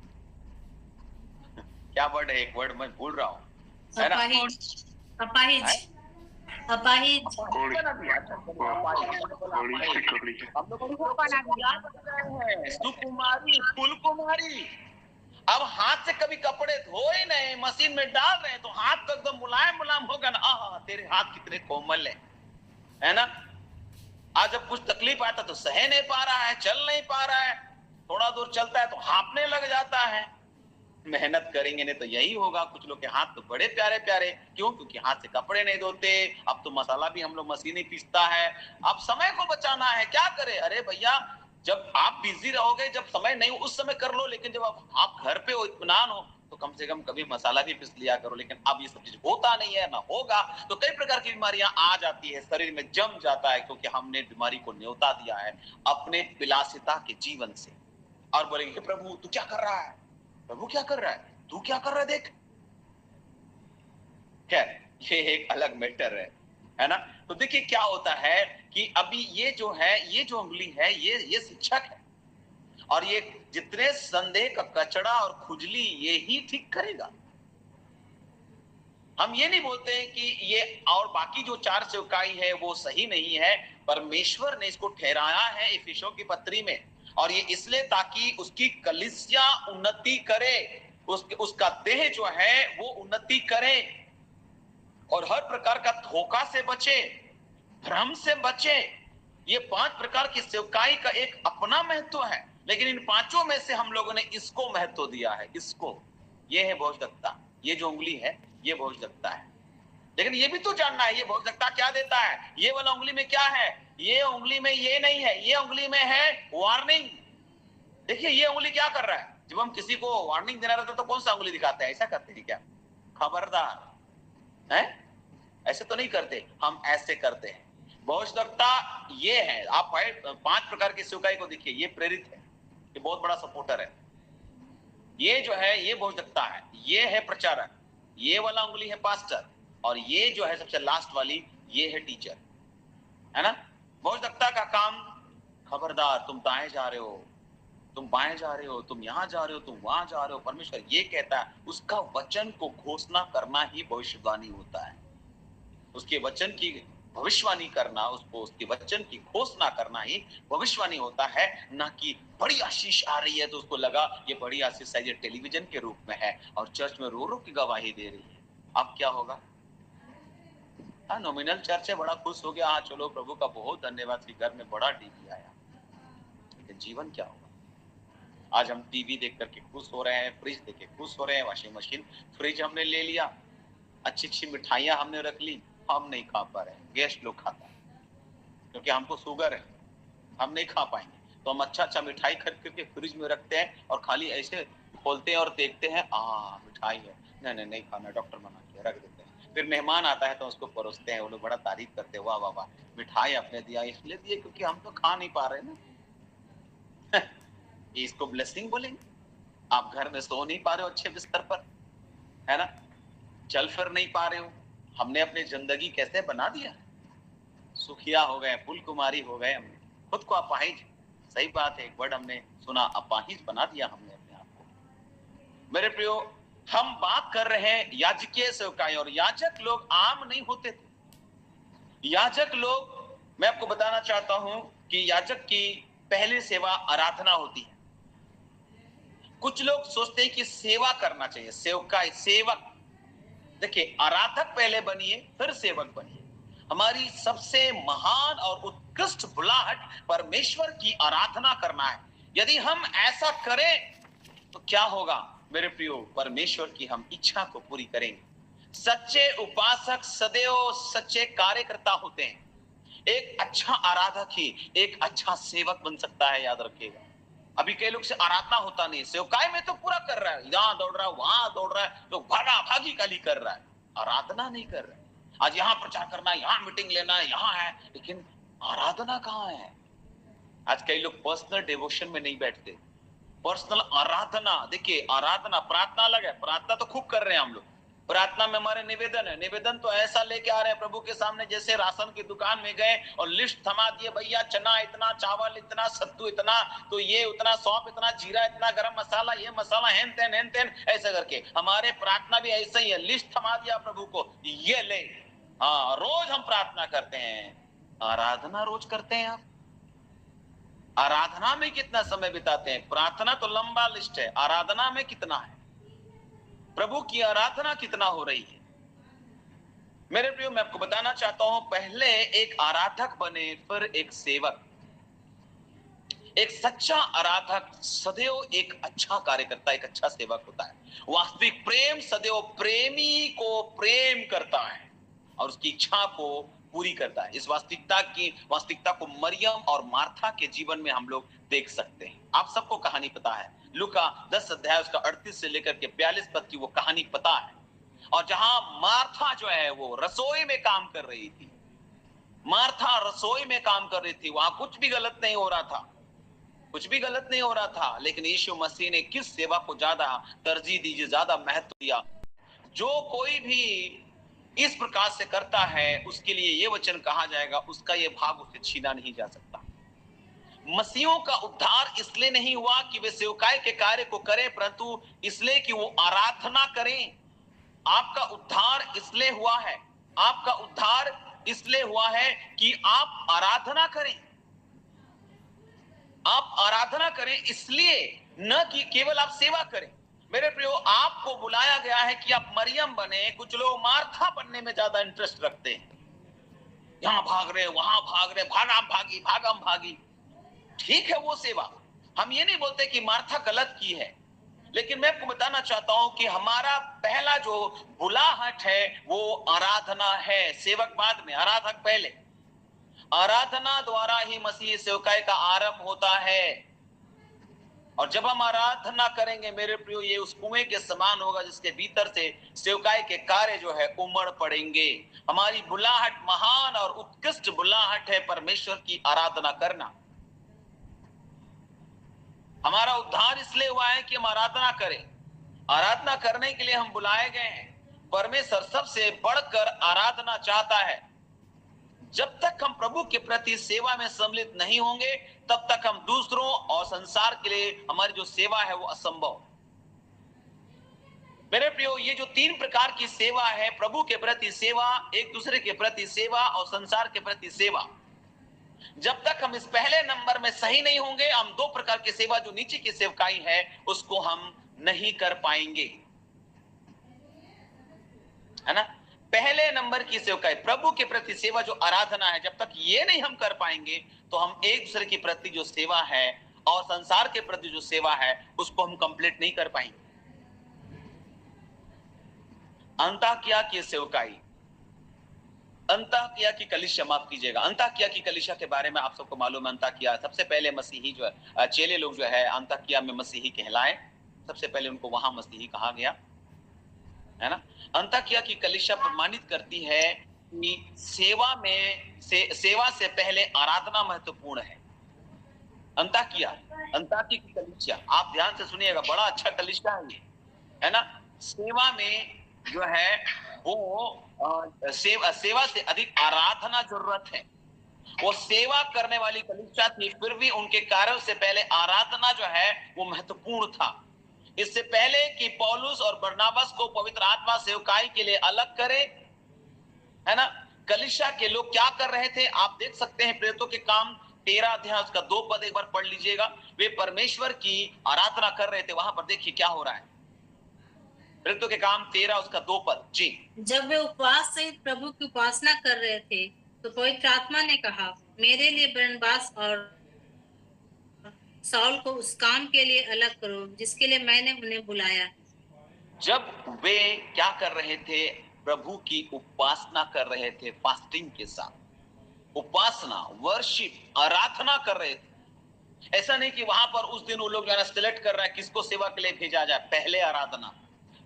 क्या वर्ड है, एक वर्ड मैं भूल रहा हूँ, है ना। अपाहिज। सुकुमारी, फुलकुमारी। अब हाथ से कभी कपड़े धोए नहीं, मशीन में डाल रहे हैं तो हाथ तो एकदम मुलायम मुलायम होगा ना। आहा, तेरे हाथ कितने कोमल है ना। आज जब कुछ तकलीफ आता तो सह नहीं पा रहा है, चल नहीं पा रहा है, थोड़ा दूर चलता है तो हाँफने लग जाता है। मेहनत करेंगे नहीं तो यही होगा। कुछ लोग के हाथ तो बड़े प्यारे प्यारे, क्यों? क्योंकि हाथ से कपड़े नहीं धोते। अब तो मसाला भी हम लोग मशीन ही पीसता है। अब समय को बचाना है, क्या करे। अरे भैया, जब आप बिजी रहोगे, जब समय नहीं हो उस समय कर लो, लेकिन जब आप घर पे हो, इत्मीनान हो, तो कम से कम कभी मसाला भी पीस लिया करो। लेकिन अब ये सब चीज होता नहीं है, ना होगा, तो कई प्रकार की बीमारियां आ जाती है, शरीर में जम जाता है, क्योंकि हमने बीमारी को न्योता दिया है अपने विलासिता के जीवन से। और बोलेंगे प्रभु तू क्या कर रहा है, प्रभु क्या कर रहा है, तू क्या कर रहा है, देख। खैर, ये एक अलग मैटर है ना। तो देखिए क्या होता है कि अभी ये जो है, ये जो उंगली है, ये शिक्षक है, और ये जितने संदेह का कचड़ा और खुजली ये ही ठीक करेगा। हम ये नहीं बोलते हैं कि ये और बाकी जो 4 सेवकाई है वो सही नहीं है। परमेश्वर ने इसको ठहराया है इफिसियों की पत्री में, और ये इसलिए ताकि उसकी कलीसिया उन्नति करे, उसका देह जो है वो उन्नति करे, और हर प्रकार का धोखा से बचे, भ्रम से बचे। ये 5 प्रकार की सेवकाई का एक अपना महत्व है, लेकिन इन 5 में से हम लोगों ने इसको महत्व दिया है। इसको, ये है भोजदत्ता, ये जो उंगली है ये भोजदत्ता है। लेकिन ये भी तो जानना है, ये भोजदत्ता क्या देता है। ये वाला उंगली में क्या है, ये उंगली में ये नहीं है, ये उंगली में है वार्निंग। देखिए ये उंगली क्या कर रहा है। जब हम किसी को वार्निंग देना रहता है तो कौन सा उंगली दिखाते हैं, ऐसा करते हैं क्या, खबरदार है, ऐसे तो नहीं करते, हम ऐसे करते हैं। भोजदत्ता ये है। आप 5 प्रकार की सेवकाई को देखिए, ये प्रेरित है, ये बहुत बड़ा सपोर्टर है। ये जो है ये भोजदत्ता है, ये है प्रचारक, ये वाला उंगली है पास्टर, और ये जो है सबसे लास्ट वाली ये है टीचर, है ना। भोजदत्ता का काम, खबरदार तुम दाएं जा रहे हो, तुम बाएं जा रहे हो, तुम यहाँ जा रहे हो, तुम वहां जा रहे हो। परमेश्वर ये कहता है, उसका वचन को घोषणा करना ही भविष्यवाणी होता है। उसके वचन की भविष्यवाणी करना, उसको उसके वचन की घोषणा करना ही भविष्यवाणी होता है, ना कि बड़ी आशीष आ रही है तो उसको लगा ये बड़ी आशीष है, ये टेलीविजन के रूप में है और चर्च में रो रो की गवाही दे रही है। अब क्या होगा। हाँ, नॉमिनल चर्च है, बड़ा खुश हो गया, हाँ चलो प्रभु का बहुत धन्यवाद कि घर में बड़ा टीवी आया, लेकिन जीवन क्या होगा। आज हम टीवी देख करके खुश हो रहे हैं, फ्रिज देख के खुश हो रहे हैं, वॉशिंग मशीन, फ्रिज हमने ले लिया, अच्छी अच्छी मिठाइयां हमने रख ली, हम नहीं खा पा रहे, गेस्ट लोग खाता है क्योंकि हमको शुगर है, हम नहीं खा पाएंगे, तो हम अच्छा मिठाई खरीद करके फ्रिज में रखते हैं और खाली ऐसे खोलते हैं और देखते हैं, मिठाई है, नहीं खाना, डॉक्टर मना किया, रख देते हैं। फिर मेहमान आता है तो उसको परोसते हैं, वो लोग बड़ा तारीफ करते हैं, वाह वाह वाह, मिठाई आपने दिया, इसलिए दिए क्योंकि हम तो खा नहीं पा रहे ना। इसको ब्लेसिंग बोलेंगे। आप घर में सो नहीं पा रहे हो अच्छे बिस्तर पर, है ना, चल फिर नहीं पा रहे हो, हमने अपनी जिंदगी कैसे बना दिया, सुखिया हो गए, फुलकुमारी हो गए, हमने खुद को अपाहिज, सही बात है, एक वर्ड हमने सुना, अपाहिज बना दिया हमने अपने आप को। मेरे प्रियो, हम बात कर रहे हैं याजकीय सेवकाई, और याजक लोग आम नहीं होते थे। याजक लोग, मैं आपको बताना चाहता हूं कि याजक की पहली सेवा आराधना होती है। कुछ लोग सोचते हैं कि सेवा करना चाहिए, सेवकाई, सेवक। देखिए, आराधक पहले बनिए फिर सेवक बनिए। हमारी सबसे महान और उत्कृष्ट बुलाहट परमेश्वर की आराधना करना है। यदि हम ऐसा करें तो क्या होगा मेरे प्रियो, परमेश्वर की हम इच्छा को पूरी करेंगे। सच्चे उपासक सदैव सच्चे कार्यकर्ता होते हैं। एक अच्छा आराधक ही एक अच्छा सेवक बन सकता है, याद रखिएगा। अभी कई लोग से आराधना होता नहीं, सेवकाई में तो पूरा कर रहा है, यहां दौड़ रहा है वहां दौड़ रहा है, तो भागा भागी काली कर रहा है, आराधना नहीं कर रहा है। आज यहाँ प्रचार करना है, यहाँ मीटिंग लेना है, यहाँ है, लेकिन आराधना कहाँ है? आज कई लोग पर्सनल डिवोशन में नहीं बैठते। पर्सनल आराधना, देखिए आराधना प्रार्थना अलग है, प्रार्थना तो खूब कर रहे हैं हम लोग। प्रार्थना में हमारे निवेदन है, निवेदन तो ऐसा लेके आ रहे हैं प्रभु के सामने जैसे राशन की दुकान में गए और लिस्ट थमा दिए, भैया चना इतना, चावल इतना, सत्तू इतना, तो ये उतना, सौंफ इतना, जीरा इतना, गरम मसाला, ये मसाला, हेन तेन ऐसे करके। हमारे प्रार्थना भी ऐसा ही है, लिस्ट थमा दिया प्रभु को, ये ले। हाँ, रोज हम प्रार्थना करते हैं। आराधना रोज करते हैं आप? आराधना में कितना समय बिताते हैं? प्रार्थना तो लंबा लिस्ट है, आराधना में कितना है? प्रभु की आराधना कितना हो रही है? मेरे प्रियो, मैं आपको बताना चाहता हूं, पहले एक आराधक बने फिर एक सेवक। एक सच्चा आराधक सदैव एक अच्छा कार्यकर्ता, एक अच्छा सेवक होता है। वास्तविक प्रेम सदैव प्रेमी को प्रेम करता है और उसकी इच्छा को पूरी करता है। इस वास्तविकता को मरियम और मार्था के जीवन में हम लोग देख सकते हैं। आप सबको कहानी पता है, लूका 10 अध्याय उसका 38 से लेकर के 42 पद की वो कहानी पता है। और जहां मार्था जो है वो रसोई में काम कर रही थी, मार्था रसोई में काम कर रही थी, वहां कुछ भी गलत नहीं हो रहा था, कुछ भी गलत नहीं हो रहा था। लेकिन यीशु मसीह ने किस सेवा को ज्यादा तरजीह दी, ज्यादा महत्व दिया? जो कोई भी इस प्रकार से करता है उसके लिए ये वचन कहा जाएगा, उसका ये भाग उसे छीना नहीं जा सकता। मसीहों का उद्धार इसलिए नहीं हुआ कि वे सेवकाई के कार्य को करें, परंतु इसलिए कि वो आराधना करें। आपका उद्धार इसलिए हुआ है, आपका उद्धार इसलिए हुआ है कि आप आराधना करें। आप आराधना करें इसलिए, न कि केवल आप सेवा करें। मेरे प्रियो, आपको बुलाया गया है कि आप मरियम बने। कुछ लोग मार्था बनने में ज्यादा इंटरेस्ट रखते हैं, यहां भाग रहे, वहां भाग रहे, भागम भागी। ठीक है वो सेवा, हम ये नहीं बोलते कि मार्था गलत की है, लेकिन मैं आपको बताना चाहता हूं कि हमारा पहला जो बुलाहट है वो आराधना है। सेवक बाद में, आराधक पहले। आराधना द्वारा ही मसीह सेवकाई का आरंभ होता है। और जब हम आराधना करेंगे मेरे प्रियो, ये उस कुएं के समान होगा जिसके भीतर से सेवकाई के कार्य जो है उमड़ पड़ेंगे। हमारी बुलाहट महान और उत्कृष्ट बुलाहट है परमेश्वर की आराधना करना। हमारा उद्धार इसलिए हुआ है कि हम आराधना करें। आराधना करने के लिए हम बुलाए गए हैं। परमेश्वर सबसे बढ़कर आराधना चाहता है। जब तक हम प्रभु के प्रति सेवा में सम्मिलित नहीं होंगे, तब तक हम दूसरों और संसार के लिए हमारी जो सेवा है वो असंभव। मेरे प्रियो, ये जो 3 प्रकार की सेवा है, प्रभु के प्रति सेवा, एक दूसरे के प्रति सेवा और संसार के प्रति सेवा, जब तक हम इस पहले नंबर में सही नहीं होंगे, हम 2 प्रकार की सेवा जो नीचे की सेवकाई है उसको हम नहीं कर पाएंगे, है ना। पहले नंबर की सेवकाई, प्रभु के प्रति सेवा जो आराधना है, जब तक ये नहीं हम कर पाएंगे तो हम एक दूसरे के प्रति जो सेवा है और संसार के प्रति जो सेवा है उसको हम कंप्लीट नहीं कर पाएंगे। अंताकिया की सेवकाई, अंताकिया की कलीसिया, माफ कीजिएगा, अंताकिया की कलीसिया के बारे में आप सबको मालूम है। अंताकिया सबसे पहले मसीही जो है, चेले लोग जो है अंताकिया में मसीही कहलाए, सबसे पहले उनको वहां मसीही कहा गया, है ना। अंताकिया की कलीसिया प्रमाणित करती है कि सेवा से पहले आराधना महत्वपूर्ण है। अंताकिया की कलीसिया, आप ध्यान से सुनिएगा, बड़ा अच्छा कलीसिया है ये, है ना। सेवा में जो है वो सेवा से अधिक आराधना जरूरत है। वो सेवा करने वाली कलीसिया थी, फिर भी उनके कार्यों से पहले आराधना जो है वो महत्वपूर्ण था। इससे पहले कि पौलुस और बरनाबास को पवित्र आत्मा सेवकाई के लिए अलग करे, है ना, कलीसिया के लोग क्या कर रहे थे आप देख सकते हैं। प्रेरितों के काम 13 अध्याय उसका 2 पद एक बार पढ़ लीजिएगा। वे परमेश्वर की आराधना कर रहे थे। वहां पर देखिए क्या हो रहा है। मृत्यु के काम 13 उसका 2 पद जी। जब वे उपवास सहित प्रभु की उपासना कर रहे थे तो पवित्र आत्मा ने कहा, मेरे लिए बरनबास और साउल को उस काम के लिए अलग करो जिसके लिए मैंने उन्हें बुलाया। जब वे क्या कर रहे थे? प्रभु की उपासना कर रहे थे, फास्टिंग के साथ उपासना, वर्शिप, आराधना कर रहे थे। ऐसा नहीं कि वहां पर उस दिन वो लोग जो है ना सिलेक्ट कर रहा है किसको सेवा के लिए भेजा जाए। पहले आराधना,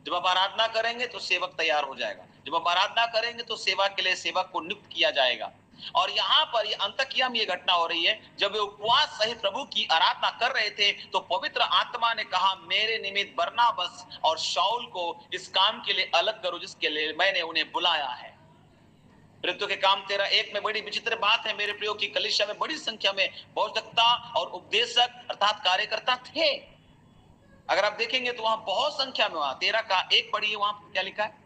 जब आप आराधना करेंगे तो सेवक तैयार हो जाएगा। जब आप आराधना करेंगे तो सेवा के लिए सेवक को नियुक्त किया जाएगा। और यहाँ पर ये अंतकिया में ये घटना हो रही है, जब वे उपवास सहित प्रभु की आराधना कर रहे थे तो पवित्र आत्मा ने कहा, मेरे निमित्त बरनबास और शाऊल को इस काम के लिए अलग करो जिसके लिए मैंने उन्हें बुलाया है। मृत्यु के काम 13:1 में बड़ी विचित्र बात है मेरे प्रियो की कलीसिया में बड़ी संख्या में बौद्धकता और उपदेशक अर्थात कार्यकर्ता थे। अगर आप देखेंगे तो वहां बहुत संख्या में, वहां 13:1 पढ़िए, वहां क्या लिखा है?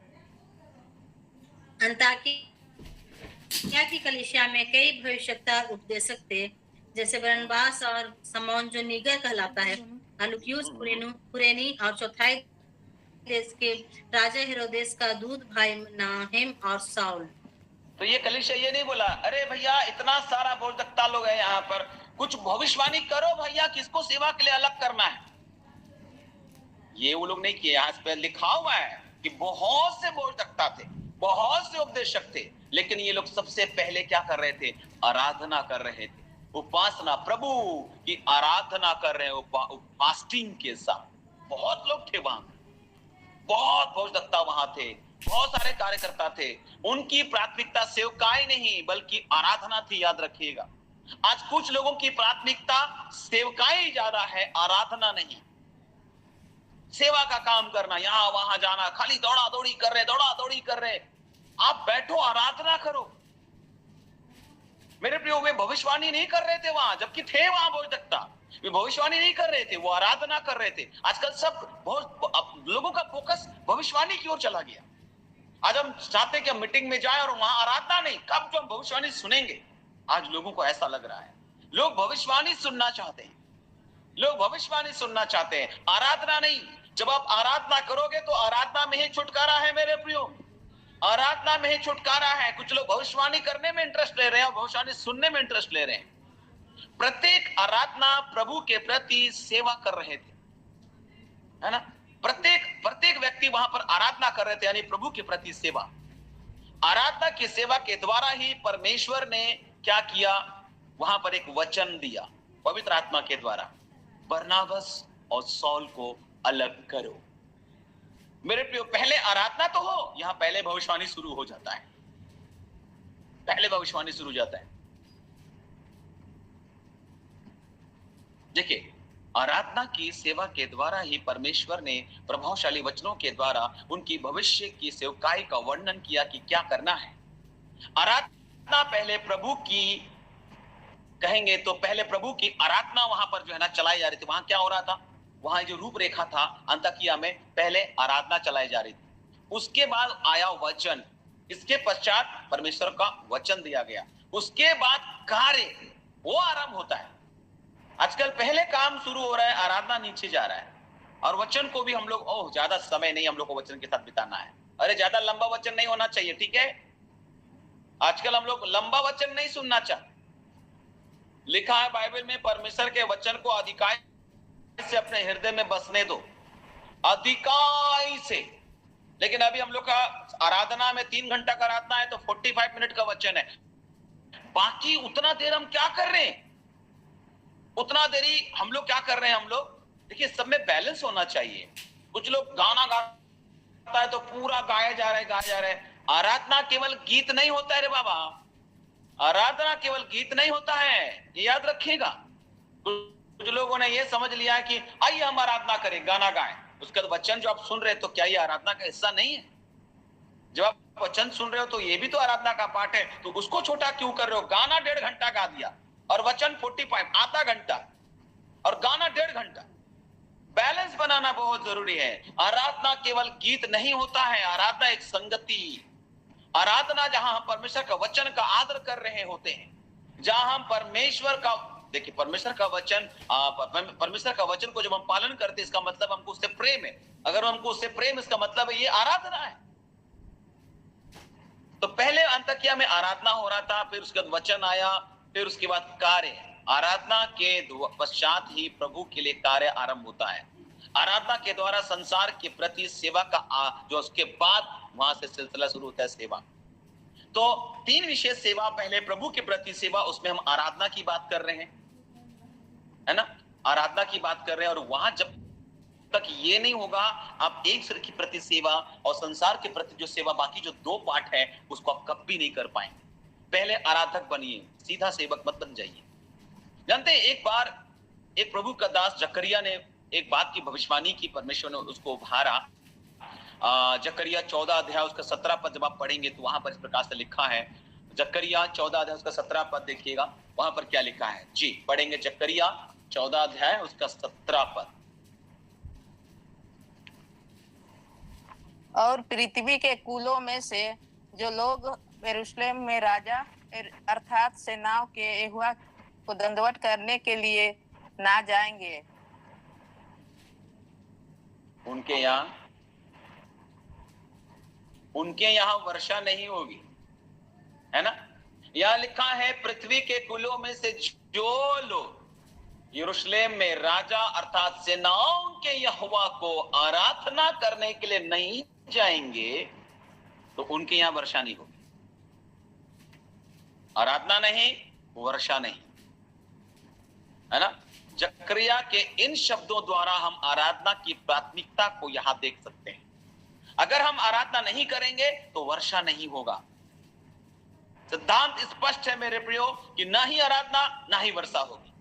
अंताकिया की कलीसिया में कई भविष्यवक्ता उपदेशक थे, जैसे बरनबास और समौन जो नीगर कहलाता है, लुकियुस कुरेनी और चौथाई देश के राजा हेरोदेस का दूध भाई नाहेम और साउल। तो ये कलीसिया ये नहीं बोला, अरे भैया इतना सारा बौद्धकता लोग है यहाँ पर, कुछ भविष्यवाणी करो भैया, किसको सेवा के लिए अलग करना है। ये वो लोग नहीं किए। यहाँ पे लिखा हुआ है कि बहुत से बौद्धकता थे, बहुत से उपदेशक थे, लेकिन ये लोग सबसे पहले क्या कर रहे थे? आराधना कर रहे थे, उपासना, प्रभु की आराधना कर रहे हैं फास्टिंग के साथ। बहुत लोग थे वहां, बहुत बौद्धकता वहां थे, बहुत सारे कार्यकर्ता थे। उनकी प्राथमिकता सेवकाई नहीं बल्कि आराधना थी, याद रखिएगा। आज कुछ लोगों की प्राथमिकता सेवकाई ज्यादा है, आराधना नहीं। सेवा का काम करना, यहां वहां जाना, खाली दौड़ा दौड़ी कर रहे। आप बैठो, आराधना करो। मेरे प्रियो, वे भविष्यवाणी नहीं कर रहे थे वहां, जबकि थे वहां बौद्धकता। वे भविष्यवाणी नहीं कर रहे थे, वो आराधना कर रहे थे। आजकल सब बहुत लोगों का फोकस भविष्यवाणी की ओर चला गया। आज हम चाहते हैं कि हम मीटिंग में जाएं और वहां आराधना नहीं, कब जो हम भविष्यवाणी सुनेंगे। आज लोगों को ऐसा लग रहा है, लोग भविष्यवाणी सुनना चाहते हैं, लोग भविष्यवाणी सुनना चाहते हैं, आराधना नहीं। जब आप आराधना करोगे तो आराधना में ही छुटकारा है मेरे प्रियो, आराधना में ही छुटकारा है। कुछ लोग भविष्यवाणी करने में इंटरेस्ट ले रहे हैं और भविष्यवाणी सुनने में इंटरेस्ट ले रहे हैं। प्रत्येक आराधना प्रभु के प्रति सेवा कर रहे थे, है ना। प्रत्येक व्यक्ति वहां पर आराधना कर रहे थे, यानी प्रभु के प्रति सेवा। आराधना की सेवा के द्वारा ही परमेश्वर ने क्या किया? वहां पर एक वचन दिया पवित्र आत्मा के द्वारा, बरनबास और शाऊल को अलग करो। मेरे प्रियो, पहले आराधना तो हो, यहां पहले भविष्यवाणी शुरू हो जाता है, पहले भविष्यवाणी शुरू हो जाता है। देखिए, आराधना की सेवा के द्वारा ही परमेश्वर ने प्रभावशाली वचनों के द्वारा उनकी भविष्य की सेवकाई का वर्णन किया कि क्या करना है। आराधना पहले प्रभु की कहेंगे तो पहले प्रभु की आराधना वहां पर जो है ना चलाई जा रही थी। वहां क्या हो रहा था? वहां जो रूपरेखा था अंताकिया में, पहले आराधना चलाई जा रही थी, उसके बाद आया वचन, इसके पश्चात परमेश्वर का वचन दिया गया, उसके बाद कार्य वो आरंभ होता है। आजकल पहले काम शुरू हो रहा है, आराधना नीचे जा रहा है। और वचन को भी हम लोग ज्यादा समय नहीं हम लोग को वचन के साथ बिताना है। अरे ज्यादा लंबा वचन नहीं होना चाहिए, ठीक है। आजकल हम लोग लंबा वचन नहीं सुनना चाहते। लिखा है बाइबल में, परमेश्वर के वचन को अधिकाई से अपने हृदय में बसने दो, अधिकाई से। लेकिन अभी हम लोग का आराधना में 3 घंटा का आराधना है तो 45 मिनट का वचन है, बाकी उतना देर हम क्या कर रहे हैं? उतना देरी हम लोग क्या कर रहे हैं? हम लोग देखिए, सब में बैलेंस होना चाहिए। कुछ लोग गाना गाता है तो पूरा गाया जा रहा है। आराधना केवल गीत नहीं होता है रे बाबा, आराधना केवल गीत नहीं होता है, ये याद रखिएगा। कुछ लोगों ने ये समझ लिया है कि आइए हम आराधना करें, गाना गाएं, उसके बाद वचन जो आप सुन रहे हैं तो क्या ये आराधना का हिस्सा नहीं है? जब आप वचन सुन रहे हो तो ये भी तो आराधना का पार्ट है, तो उसको छोटा क्यों कर रहे हो? गाना 1.5 घंटा गा दिया और वचन 45, आधा घंटा, और गाना 1.5 घंटा। बैलेंस बनाना बहुत जरूरी है। आराधना केवल गीत नहीं होता है, आराधना एक संगति, आराधना जहां हम परमेश्वर का वचन का आदर कर रहे होते हैं, जहां हम परमेश्वर का देखिए परमेश्वर का वचन को जब हम पालन करते हैं, इसका मतलब हमको उससे प्रेम है। अगर हमको उससे प्रेम, इसका मतलब है ये आराधना है। तो पहले अंतकिया में आराधना हो रहा था, फिर उसके बाद वचन आया, फिर उसके बाद कार्य। आराधना के पश्चात ही प्रभु के लिए कार्य आरंभ होता है। आराधना के द्वारा संसार के प्रति सेवा का जो उसके बाद वहां से सिलसिला शुरू होता है सेवा। तो 3 विशेष सेवा, पहले प्रभु के प्रति सेवा, उसमें हम आराधना की बात कर रहे हैं, है ना, आराधना की बात कर रहे हैं। और वहां जब तक ये नहीं होगा, आप एक शरीर के प्रति सेवा और संसार के प्रति जो सेवा, बाकी जो 2 पार्ट है, उसको आप कभी नहीं कर पाएंगे। पहले आराधक बनिए, सीधा सेवक मत बन जाइए। जानते हैं एक बार एक प्रभु का दास जकरिया ने एक बात की भविष्यवाणी की, परमेश्वर ने उसको उभारा। जकरिया 14 अध्याय उसका 17 पद जब आप पढ़ेंगे तो वहां पर इस प्रकार से लिखा है। जकरिया 14 अध्याय उसका 17 पद देखिएगा, वहां पर क्या लिखा है जी, पढ़ेंगे। जकरिया 14 अध्याय उसका 17 पद। और पृथ्वी के कुलों में से जो लोग यरूशलेम में राजा अर्थात सेनाओं के यहोवा को दंडवत करने के लिए ना जाएंगे, उनके यहाँ वर्षा नहीं होगी, है ना। यहाँ लिखा है पृथ्वी के कुलों में से जो लोग यरूशलेम में राजा अर्थात सेनाओं के यहोवा को आराधना करने के लिए नहीं जाएंगे, तो उनके यहाँ वर्षा नहीं होगी। आराधना नहीं, वर्षा नहीं, है ना। जकरिया के इन शब्दों द्वारा हम आराधना की प्राथमिकता को यहां देख सकते हैं। अगर हम आराधना नहीं करेंगे तो वर्षा नहीं होगा। सिद्धांत स्पष्ट है मेरे प्रियो कि ना ही आराधना ना ही वर्षा होगी।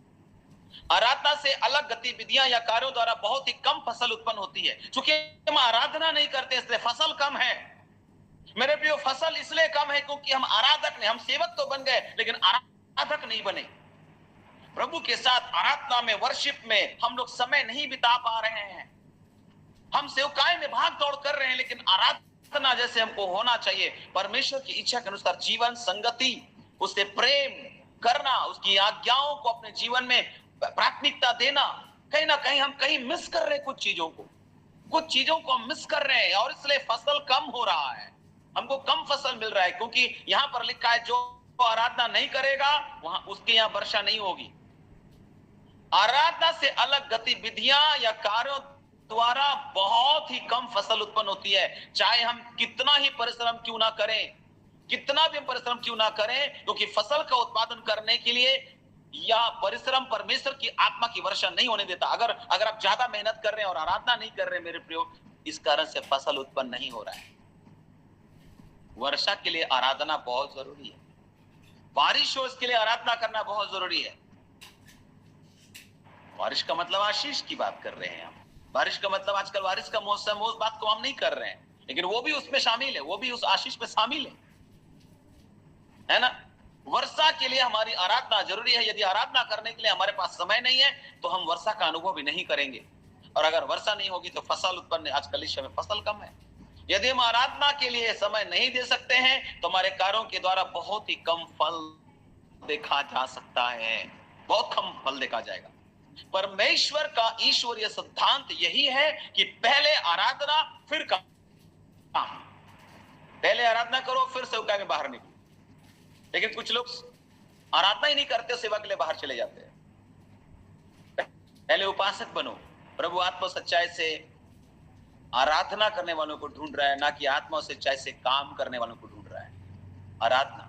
आराधना से अलग गतिविधियां या कार्यों द्वारा बहुत ही कम फसल उत्पन्न होती है। क्योंकि हम आराधना नहीं करते इसलिए फसल कम है मेरे प्रियो। फसल इसलिए कम है क्योंकि हम आराधक नहीं, हम सेवक तो बन गए लेकिन आराधक नहीं बने। प्रभु के साथ आराधना में, वर्शिप में हम लोग समय नहीं बिता पा रहे हैं। हम सेवकाई में भाग दौड़ कर रहे हैं, लेकिन आराधना जैसे हमको होना चाहिए, परमेश्वर की इच्छा के अनुसार जीवन संगति, उससे प्रेम करना, उसकी आज्ञाओं को अपने जीवन में प्राथमिकता देना। कहीं ना कहीं हम कहीं मिस कर रहे हैं, कुछ चीजों को हम मिस कर रहे हैं और इसलिए फसल कम हो रहा है, हमको कम फसल मिल रहा है। क्योंकि यहां पर लिखा है जो आराधना नहीं करेगा वहां उसके यहां वर्षा नहीं होगी। आराधना से अलग गतिविधियां या कार्यों द्वारा बहुत ही कम फसल उत्पन्न होती है। चाहे हम कितना ही परिश्रम क्यों ना करें, क्योंकि फसल का उत्पादन करने के लिए या परिश्रम परमेश्वर की आत्मा की वर्षा नहीं होने देता। अगर आप ज्यादा मेहनत कर रहे हैं और आराधना नहीं कर रहे मेरे प्रियो, इस कारण से फसल उत्पन्न नहीं हो रहा है। वर्षा के लिए आराधना बहुत जरूरी है, बारिश हो इसके लिए आराधना करना बहुत जरूरी है। बारिश का मतलब आशीष की बात कर रहे हैं हम। बारिश का मतलब आजकल बारिश का मौसम, उस बात को हम नहीं कर रहे हैं, लेकिन वो भी उसमें शामिल है, वो भी उस आशीष में शामिल है ना। वर्षा के लिए हमारी आराधना जरूरी है। यदि आराधना करने के लिए हमारे पास समय नहीं है तो हम वर्षा का अनुभव भी नहीं करेंगे। और अगर वर्षा नहीं होगी तो फसल उत्पन्न, आजकल इस समय फसल कम है। यदि हम आराधना के लिए समय नहीं दे सकते हैं तो हमारे कार्यों के द्वारा बहुत ही कम फल देखा जा सकता है, बहुत कम फल देखा जाएगा। परमेश्वर का ईश्वरीय सिद्धांत यही है कि पहले आराधना फिर काम, पहले आराधना करो फिर सेवकाई में बाहर निकलो। लेकिन कुछ लोग आराधना ही नहीं करते, सेवा के लिए बाहर चले जाते हैं। पहले उपासक बनो। प्रभु आत्मा सच्चाई से आराधना करने वालों को ढूंढ रहा है, ना कि आत्मा और सच्चाई से काम करने वालों को ढूंढ रहा है। आराधना,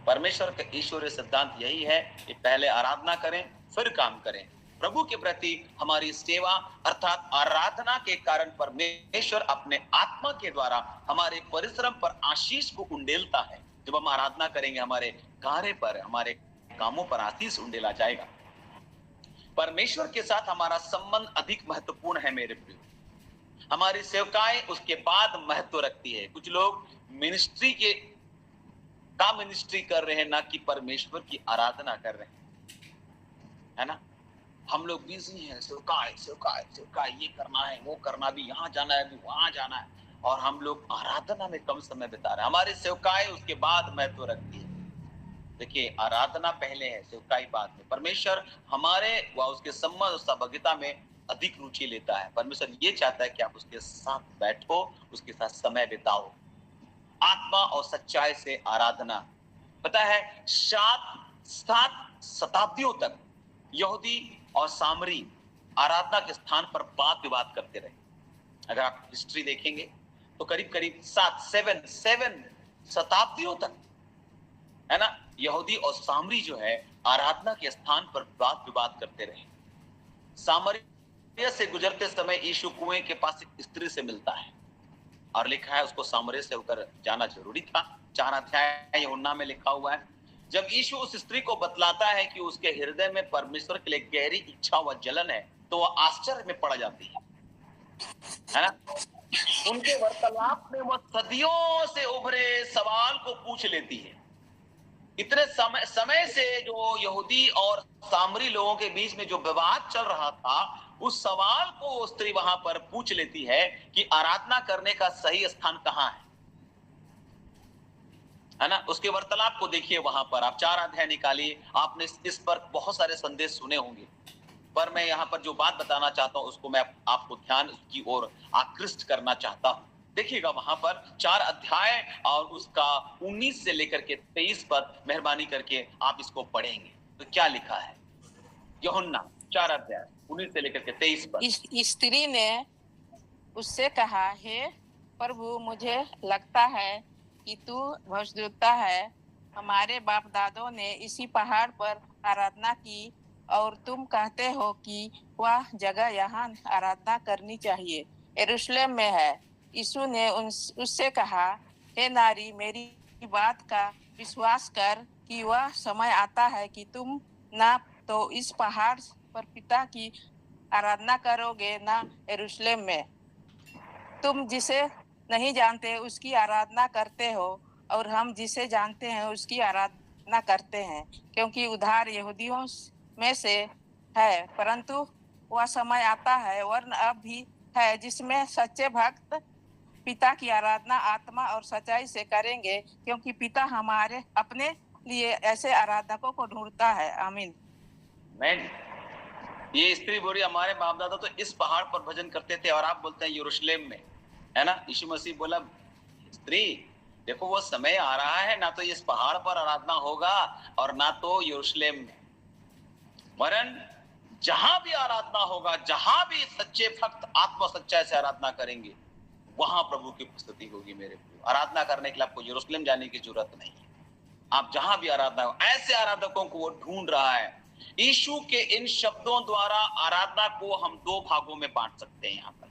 परमेश्वर का ईश्वरीय सिद्धांत यही है कि पहले आराधना करें फिर काम करें। प्रभु के प्रति हमारी सेवा अर्थात आराधना के कारण परमेश्वर अपने आत्मा के द्वारा हमारे परिश्रम पर आशीष को उंडेलता है। जब हम आराधना करेंगे हमारे कार्य पर, हमारे कामों पर आशीष उंडेला जाएगा। परमेश्वर के साथ हमारा संबंध अधिक महत्वपूर्ण है मेरे प्रिय। हमारी सेवकाएं उसके बाद महत्व रखती है। कुछ लोग मिनिस्ट्री कर रहे हैं, ना कि परमेश्वर की आराधना कर रहे हैं, है ना। हम लोग बिजी हैं, सेवकाई ये करना है, वो करना, भी यहाँ जाना है, भी वहां जाना है, और हम लोग आराधना में कम समय बिता रहे हैं। हमारी सेवकाई उसके बाद महत्व रखती है। देखिए, आराधना पहले है, सेवकाई बाद में। परमेश्वर हमारे व उसके सम्मान और सहभागिता में अधिक रुचि लेता है। परमेश्वर ये चाहता है कि आप उसके साथ बैठो, उसके साथ समय बिताओ, आत्मा और सच्चाई से आराधना। पता है, 7 शताब्दियों तक यहूदी और सामरी आराधना के स्थान पर वाद विवाद करते रहे। अगर आप हिस्ट्री देखेंगे तो करीब करीब 7 शताब्दियों तक, है ना, यहूदी और सामरी जो है आराधना के स्थान पर वाद विवाद करते रहे। सामरिया से गुजरते समय यीशु कुएं के पास एक स्त्री से मिलता है और लिखा है उसको सामरिया से होकर जाना जरूरी था। 4 अध्याय यूहन्ना में लिखा हुआ है। जब यीशु उस स्त्री को बतलाता है कि उसके हृदय में परमेश्वर के लिए गहरी इच्छा व जलन है, तो वह आश्चर्य में पड़ जाती है ना। उनके वार्तालाप में वह सदियों से उभरे सवाल को पूछ लेती है। इतने समय से जो यहूदी और सामरी लोगों के बीच में जो विवाद चल रहा था, उस सवाल को वो स्त्री वहां पर पूछ लेती है कि आराधना करने का सही स्थान कहाँ है ना। उसके वार्तालाप को देखिए, वहां पर आप 4 अध्याय निकालिए। आपने इस पर बहुत सारे संदेश सुने होंगे, पर मैं यहाँ पर जो बात बताना चाहता हूँ उसको मैं आपको ध्यान की ओर आकृष्ट करना चाहता हूँ। देखिएगा वहां पर 4 अध्याय और उसका 19 से लेकर के 23 पद, मेहरबानी करके आप इसको पढ़ेंगे तो क्या लिखा है। यूहन्ना 4 अध्याय 19 से लेकर के 23 पद। स्त्री ने उससे कहा, हे प्रभु, मुझे लगता है कि तू भविष्यद्वक्ता है। हमारे बाप दादों ने इसी पहाड़ पर आराधना की और तुम कहते हो कि वह जगह यहाँ आराधना करनी चाहिए, यरूशलेम में है। यीशु ने उससे कहा, हे नारी, मेरी बात का विश्वास कर कि वह समय आता है कि तुम ना तो इस पहाड़ पर पिता की आराधना करोगे, ना यरूशलेम में। तुम जिसे नहीं जानते उसकी आराधना करते हो, और हम जिसे जानते हैं उसकी आराधना करते हैं, क्योंकि उद्धार यहूदियों में से है। परंतु वह समय आता है, वरन अब भी है, जिसमें सच्चे भक्त पिता की आराधना आत्मा और सच्चाई से करेंगे, क्योंकि पिता हमारे अपने लिए ऐसे आराधकों को ढूंढता है। आमीन। ये स्त्री बोली, हमारे बाप दादा तो इस पहाड़ पर भजन करते थे और आप बोलते हैं यरूशलेम में, है ना। यीशु मसीह बोला, स्त्री देखो वो समय आ रहा है, ना तो इस पहाड़ पर आराधना होगा और ना तो यरूशलेम में, वरन जहां भी आराधना होगा, जहां भी सच्चे भक्त आत्मा सच्चाई से आराधना करेंगे, वहां प्रभु की उपस्थिति होगी। मेरे प्रिय, आराधना करने के लिए आपको यरूशलेम जाने की जरूरत नहीं है। आप जहां भी आराधना हो, ऐसे आराधकों को वो ढूंढ रहा है। यीशु के इन शब्दों द्वारा आराधना को हम 2 भागों में बांट सकते हैं। यहाँ पर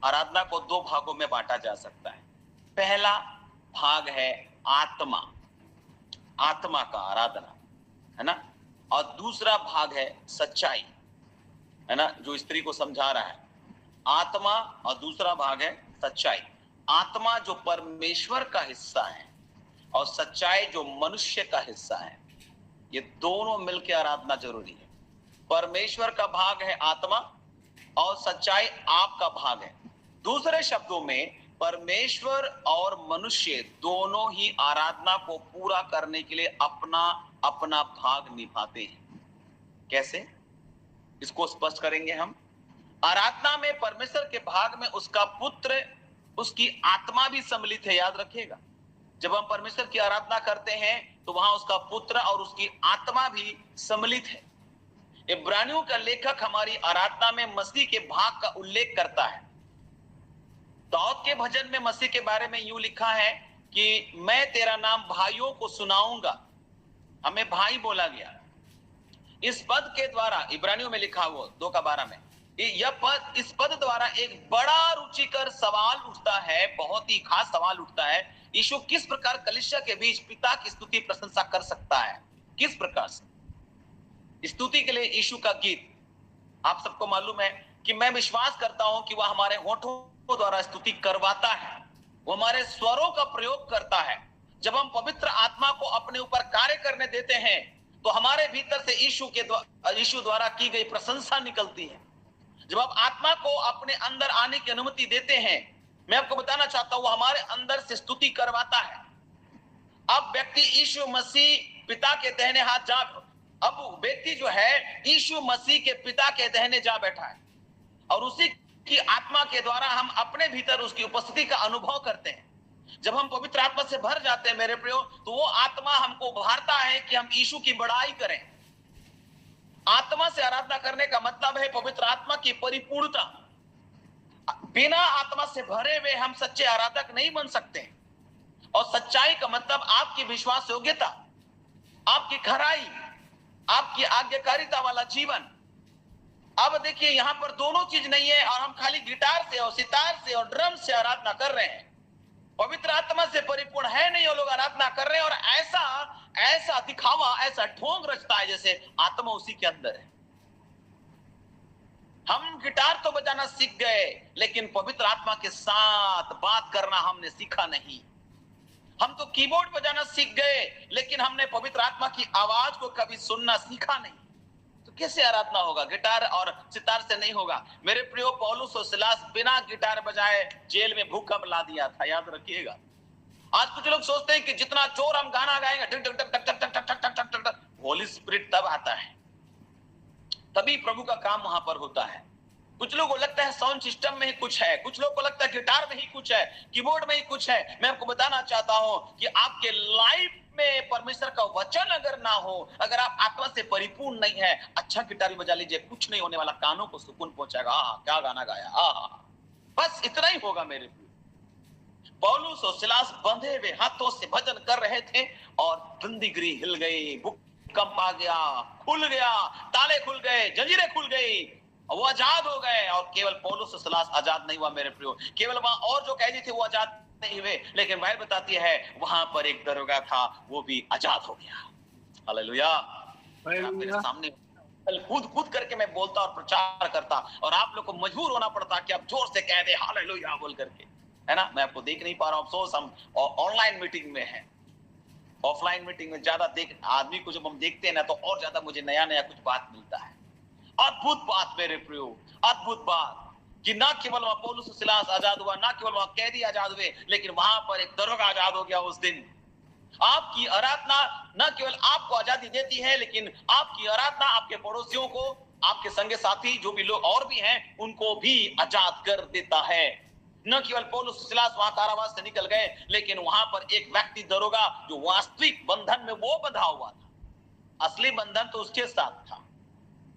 आराधना को 2 भागों में बांटा जा सकता है। पहला भाग है आत्मा का आराधना, है ना, और दूसरा भाग है सच्चाई, है ना, जो स्त्री को समझा रहा है। आत्मा और दूसरा भाग है सच्चाई। आत्मा जो परमेश्वर का हिस्सा है और सच्चाई जो मनुष्य का हिस्सा है, ये दोनों मिलकर आराधना जरूरी है। परमेश्वर का भाग है आत्मा और सच्चाई आपका भाग है। दूसरे शब्दों में, परमेश्वर और मनुष्य दोनों ही आराधना को पूरा करने के लिए अपना अपना भाग निभाते हैं। कैसे, इसको स्पष्ट करेंगे हम। आराधना में परमेश्वर के भाग में उसका पुत्र, उसकी आत्मा भी सम्मिलित है। याद रखिएगा, जब हम परमेश्वर की आराधना करते हैं तो वहां उसका पुत्र और उसकी आत्मा भी सम्मिलित है। इब्रानियों का लेखक हमारी आराधना में मसीह के भाग का उल्लेख करता है। दाऊद के भजन में मसीह के बारे में यूं लिखा है कि मैं तेरा नाम भाइयों को सुनाऊंगा। हमें भाई बोला गया। इस पद के द्वारा, इब्रानियों में लिखा हुआ 2:12 में, इस पद द्वारा एक बड़ा रुचिकर सवाल उठता है, बहुत ही खास सवाल उठता है। यीशु किस प्रकार कलीसिया के बीच पिता की स्तुति प्रशंसा कर सकता है? किस प्रकार से? स्तुति के लिए यीशु का गीत आप सबको मालूम है कि मैं विश्वास करता हूं कि वह हमारे होठों द्वारा स्तुति करवाता है, वो हमारे स्वरों का प्रयोग करता है। जब हम पवित्र आत्मा को अपने ऊपर कार्य करने देते हैं तो हमारे भीतर से यीशु द्वारा की गई प्रशंसा निकलती है। जब आप आत्मा को अपने अंदर आने की अनुमति देते हैं, मैं आपको बताना चाहता हूं, वो हमारे अंदर से स्तुति करवाता है। अब व्यक्ति यीशु मसीह पिता के दाहिने हाथ जा, अब व्यक्ति जो है यीशु मसीह के पिता के दाहिने जा बैठा है और उसी की आत्मा के द्वारा हम अपने भीतर उसकी उपस्थिति का अनुभव करते हैं। जब हम पवित्र आत्मा से भर जाते हैं मेरे प्रियो, तो वो आत्मा हमको उभारता है कि हम यीशु की बड़ाई करें। आत्मा से आराधना करने का मतलब है पवित्र आत्मा की परिपूर्णता। बिना आत्मा से भरे हुए हम सच्चे आराधक नहीं बन सकते। और सच्चाई का मतलब आपकी विश्वास योग्यता, आपकी खराई, आपकी आज्ञाकारिता वाला जीवन। अब देखिए यहाँ पर दोनों चीज नहीं है और हम खाली गिटार से और सितार से और ड्रम से आराधना कर रहे हैं। पवित्र आत्मा से परिपूर्ण है नहीं, वो लोग आराधना कर रहे हैं और ऐसा दिखावा, ऐसा ढोंग रचता है जैसे आत्मा उसी के अंदर है। हम गिटार तो बजाना सीख गए, लेकिन पवित्र आत्मा के साथ बात करना हमने सीखा नहीं। हम तो कीबोर्ड बजाना सीख गए, लेकिन हमने पवित्र आत्मा की आवाज को कभी सुनना सीखा नहीं। तो कैसे आराधना होगा? गिटार और सितार से नहीं होगा। मेरे प्रियो, पौलुस और सिलास बिना गिटार बजाए जेल में भूकंप ला दिया था, याद रखिएगा। आज कुछ लोग सोचते हैं कि जितना जोर हम गाना गाएंगे, होली स्पिरिट तब आता है, तभी प्रभु का काम वहां पर होता है। कुछ लोगों को लगता है साउंड सिस्टम में ही कुछ है, कुछ लोगों को लगता है गिटार में ही कुछ है, कीबोर्ड में ही कुछ है। मैं आपको बताना चाहता हूं कि आपके लाइफ में परमेश्वर का वचन अगर ना हो, अगर आप आत्मा से परिपूर्ण नहीं है, अच्छा गिटार भी बजा लीजिए, कुछ नहीं होने वाला। कानों को सुकून पहुंचेगा। क्या गाना गाया, बस इतना ही होगा मेरे प्रिय। पौलुस और सिलास बंधे हुए हाथों से भजन कर रहे थे और बंदीगिरी हिल गई, भूकंप आ गया, खुल गया, ताले खुल गए, जंजीरें खुल गई, वो आजाद हो गए। और केवल पौलुस और सिलास आजाद नहीं हुआ मेरे प्रियो, केवल वहां और जो कैदी थे वो आजाद नहीं हुए, लेकिन बाइबल बताती है वहां पर एक दरोगा था, वो भी आजाद हो गया। हालेलुया। मेरे सामने कूद करके मैं बोलता और प्रचार करता और आप लोग को मजबूर होना पड़ता कि आप जोर से कह दे हालेलुया बोल करके, है ना। मैं आपको देख नहीं पा रहा हूं, अफसोस। हम ऑनलाइन मीटिंग में हैं। ऑफलाइन मीटिंग में ज्यादा आदमी को जब हम देखते हैं ना, तो और ज्यादा मुझे नया नया कुछ बात मिलता है। अद्भुत बात मेरे प्रियो, अद्भुत बात कि ना केवल वहां पौलुस और सिलास आजाद हुआ, ना केवल वहां कैदी आजाद हुए, लेकिन वहां पर एक दरोगा आजाद हो गया उस दिन। आपकी आराधना न केवल आपको आजादी देती है, लेकिन आपकी आराधना आपके पड़ोसियों को, आपके संगी साथी जो भी लोग और भी हैं, उनको भी आजाद कर देता है। न केवल पौलुस सिलास वहां कारावास से निकल गए, लेकिन वहां पर एक व्यक्ति दरोगा जो वास्तविक बंधन में वो बंधा हुआ था, असली बंधन तो उसके साथ था,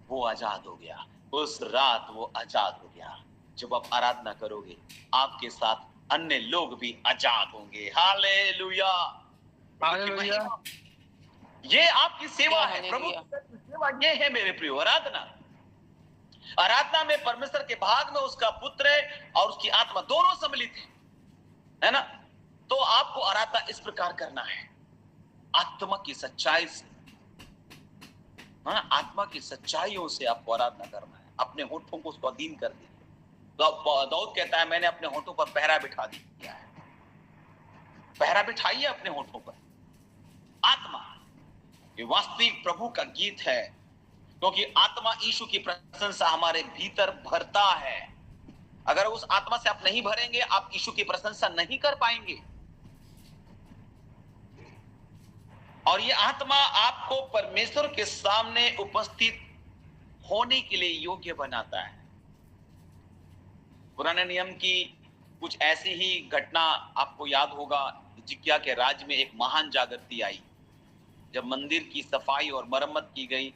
वो आजाद हो गया। उस रात वो आजाद हो गया। जब आप आराधना करोगे, आपके साथ अन्य लोग भी आजाद होंगे। Hallelujah, hallelujah. ये आपकी सेवा है, प्रभु की सेवा ये है मेरे प्रियो, आराधना। आराधना में परमेश्वर के भाग में उसका पुत्र और उसकी आत्मा दोनों सम्मिलित है ना। तो आपको आराधना इस प्रकार करना है, आत्मा की सच्चाई से, आत्मा की सच्चाइयों से आपको आराधना करना है। अपने होठों को उसको अधीन कर दीजिए। दाऊद कहता है, मैंने अपने होठों पर पहरा बिठा दिया है। पहरा बिठाइए अपने होठों पर। आत्मा ये वास्तविक प्रभु का गीत है, क्योंकि आत्मा यीशु की प्रशंसा हमारे भीतर भरता है। अगर उस आत्मा से आप नहीं भरेंगे, आप यीशु की प्रशंसा नहीं कर पाएंगे। और ये आत्मा आपको परमेश्वर के सामने उपस्थित होने के लिए योग्य बनाता है। पुराने नियम की कुछ ऐसी ही घटना आपको याद होगा। हिजकिय्याह के राज्य में एक महान जागृति आई, जब मंदिर की सफाई और मरम्मत की गई।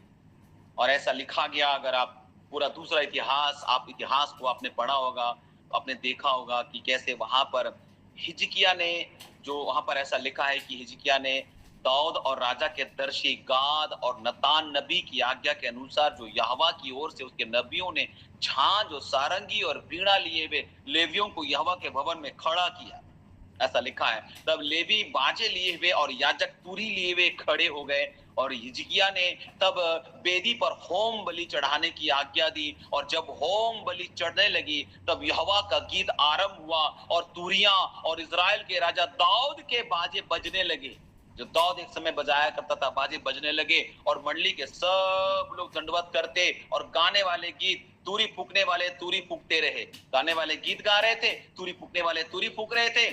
और ऐसा लिखा गया, अगर आप पूरा दूसरा इतिहास, आप इतिहास को आपने पढ़ा होगा, आपने देखा होगा कि कैसे वहां पर हिजकिय्याह ने, जो वहां पर ऐसा लिखा है कि हिजकिय्याह ने दाऊद और राजा के दर्शी गाद और नतान नबी की आज्ञा के अनुसार, जो यहोवा की ओर से उसके नबियों ने झांझ और सारंगी और वीणा लिए हुए लेवियों को यहोवा के भवन में खड़ा किया, ऐसा लिखा है। तब लेवी बाजे लिए हुए और याजक तुरी लिए हुए खड़े हो गए, और हिजकिय्याह ने तब वेदी पर होम बलि चढ़ाने की आज्ञा दी। और जब होम बलि चढ़ने लगी, तब यहोवा का गीत आरंभ हुआ और तुरियां और इजराइल के राजा दाऊद के बाजे बजने लगे, जो दाऊद एक समय बजाया करता था। बाजे बजने लगे और मंडली के सब लोग दंडवत करते, और गाने वाले गीत, तुरी फूकने वाले तुरी फूकते रहे। गाने वाले गीत गा रहे थे, तुरी फूकने वाले तुरी फूक रहे थे।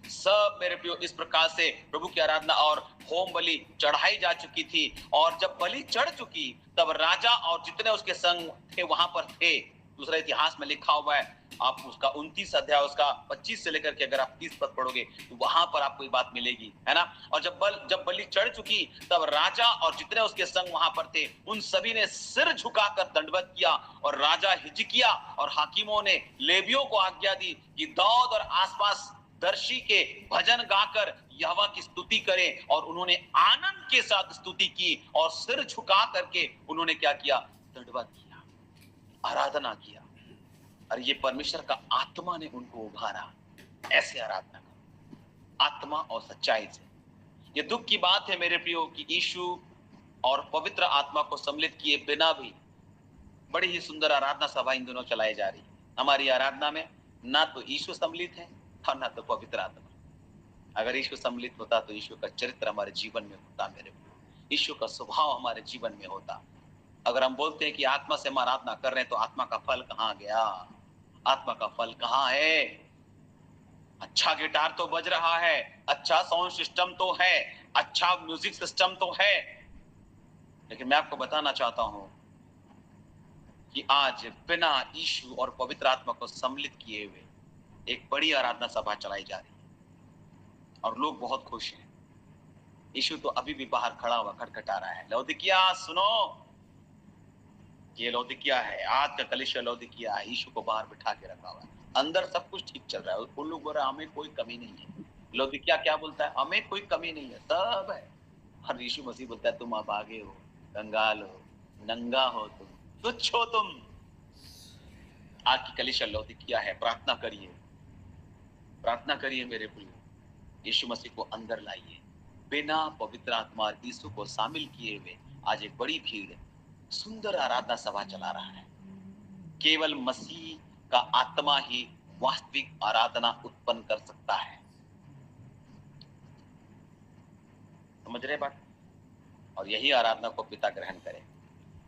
सब मेरे प्रियो इस प्रकार से प्रभु की आराधना और होम बलि चढ़ाई जा चुकी थी। और जब बलि चढ़ चुकी तब राजा और जितने उसके संग थे वहां पर थे। दूसरा इतिहास में लिखा हुआ है, आप उसका 29 अध्याय उसका 25 से लेकर के अगर आप 30 पद पढ़ोगे तो वहां पर आपको ये बात मिलेगी, है ना। और जब बलि चढ़ चुकी तब राजा और जितने उसके संग वहां पर थे उन सभी ने सिर झुकाकर दंडवत किया। और राजा हिजकिय्याह और हाकिमों ने लेवियों को आज्ञा दी कि दाऊद और आसपास दर्शी के भजन गाकर यहोवा की स्तुति करें। और उन्होंने आनंद के साथ स्तुति की और सिर झुका करके उन्होंने क्या किया, दंडवत किया, आराधना किया। और ये परमेश्वर का आत्मा ने उनको उभारा। ऐसे आराधना करो, आत्मा और सच्चाई से। ये दुख की बात है मेरे प्रियो कि यीशु और पवित्र आत्मा को सम्मिलित किए बिना भी बड़ी ही सुंदर आराधना सभा इन दिनों चलाई जा रही है। हमारी आराधना में ना तो यीशु सम्मिलित है और ना तो पवित्र आत्मा। अगर यीशु सम्मिलित होता तो यीशु का चरित्र हमारे जीवन में होता मेरे प्रियो, यीशु का स्वभाव हमारे जीवन में होता। अगर हम बोलते हैं कि आत्मा से हम आराधना कर रहे हैं तो आत्मा का फल कहाँ गया, आत्मा का फल कहाँ है। अच्छा गिटार तो बज रहा है, अच्छा साउंड सिस्टम तो है, अच्छा म्यूजिक सिस्टम तो है, लेकिन मैं आपको बताना चाहता हूं कि आज बिना यीशु और पवित्र आत्मा को सम्मिलित किए हुए एक बड़ी आराधना सभा चलाई जा रही है और लोग बहुत खुश हैं। यीशु तो अभी भी बाहर खड़ा हुआ खटखटा रहा है, लौदीकिया सुनो, ये लौदीकिया है, आज का कलीसिया लौदीकिया है। यीशु को बाहर बिठा के रखा हुआ है, अंदर सब कुछ ठीक चल रहा है। उन लोग बोल रहे हमें कोई कमी नहीं है। लौदीकिया क्या बोलता है, हमें कोई कमी नहीं है, सब है। और यीशु मसीह बोलता है तुम अभागे हो, कंगाल हो, नंगा हो, तुम तुच्छ हो तुम। आज की कलीसिया लौदीकिया है। प्रार्थना करिए, प्रार्थना करिए मेरे प्रिय, यीशु मसीह को अंदर लाइए। बिना पवित्र आत्मा और यीशु को शामिल किए हुए आज एक बड़ी भीड़ सुंदर आराधना सभा चला रहा है। केवल मसीह का आत्मा ही वास्तविक आराधना उत्पन्न कर सकता है। समझ रहे बात? और यही आराधना को पिता ग्रहण करे।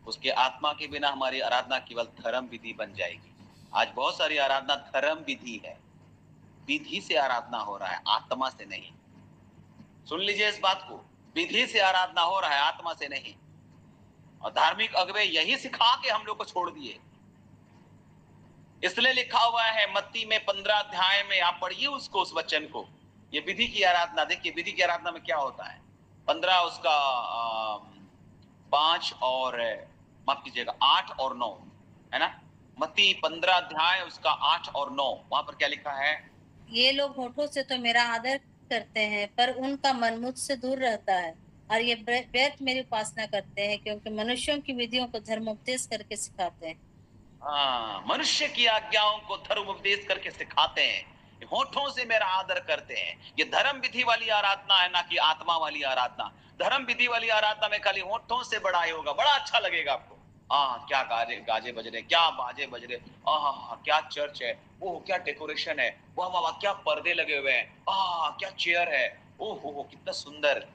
उसके आत्मा के बिना हमारी आराधना केवल धर्म विधि बन जाएगी। आज बहुत सारी आराधना धर्म विधि है, विधि से आराधना हो रहा है, आत्मा से नहीं। सुन लीजिए इस बात को, विधि से आराधना हो रहा है, आत्मा से नहीं। और धार्मिक अगुवे यही सिखा के हम लोग को छोड़ दिए। इसलिए लिखा हुआ है मत्ती में 15 अध्याय में, आप पढ़िए उसको, उस वचन को। ये विधि की आराधना देखिए, विधि की आराधना में क्या होता है। 15 उसका 5 और माफ कीजिएगा 8 और 9 है ना। मत्ती 15 अध्याय उसका 8 और 9, वहां पर क्या लिखा है, ये लोग होठों से तो मेरा आदर करते हैं पर उनका मन मुझसे दूर रहता है और ये व्यर्थ मेरी उपासना करते हैं क्योंकि मनुष्यों की विधियों को धर्मोपदेश करके सिखाते हैं। हाँ, मनुष्य की आज्ञाओं को धर्म उपदेश करके सिखाते हैं, होठों से मेरा आदर करते हैं। ये धर्म विधि वाली आराधना है, ना कि आत्मा वाली आराधना। धर्म विधि वाली आराधना में खाली होठों से बड़ाई होगा, बड़ा अच्छा लगेगा आपको। क्या गाजे बज रहे, क्या बाजे बज रहे, क्या चर्च है, ओह क्या डेकोरेशन है, वाह वाह वाह क्या पर्दे लगे हुए हैं, क्या चेयर है, ओह कितना सुंदर।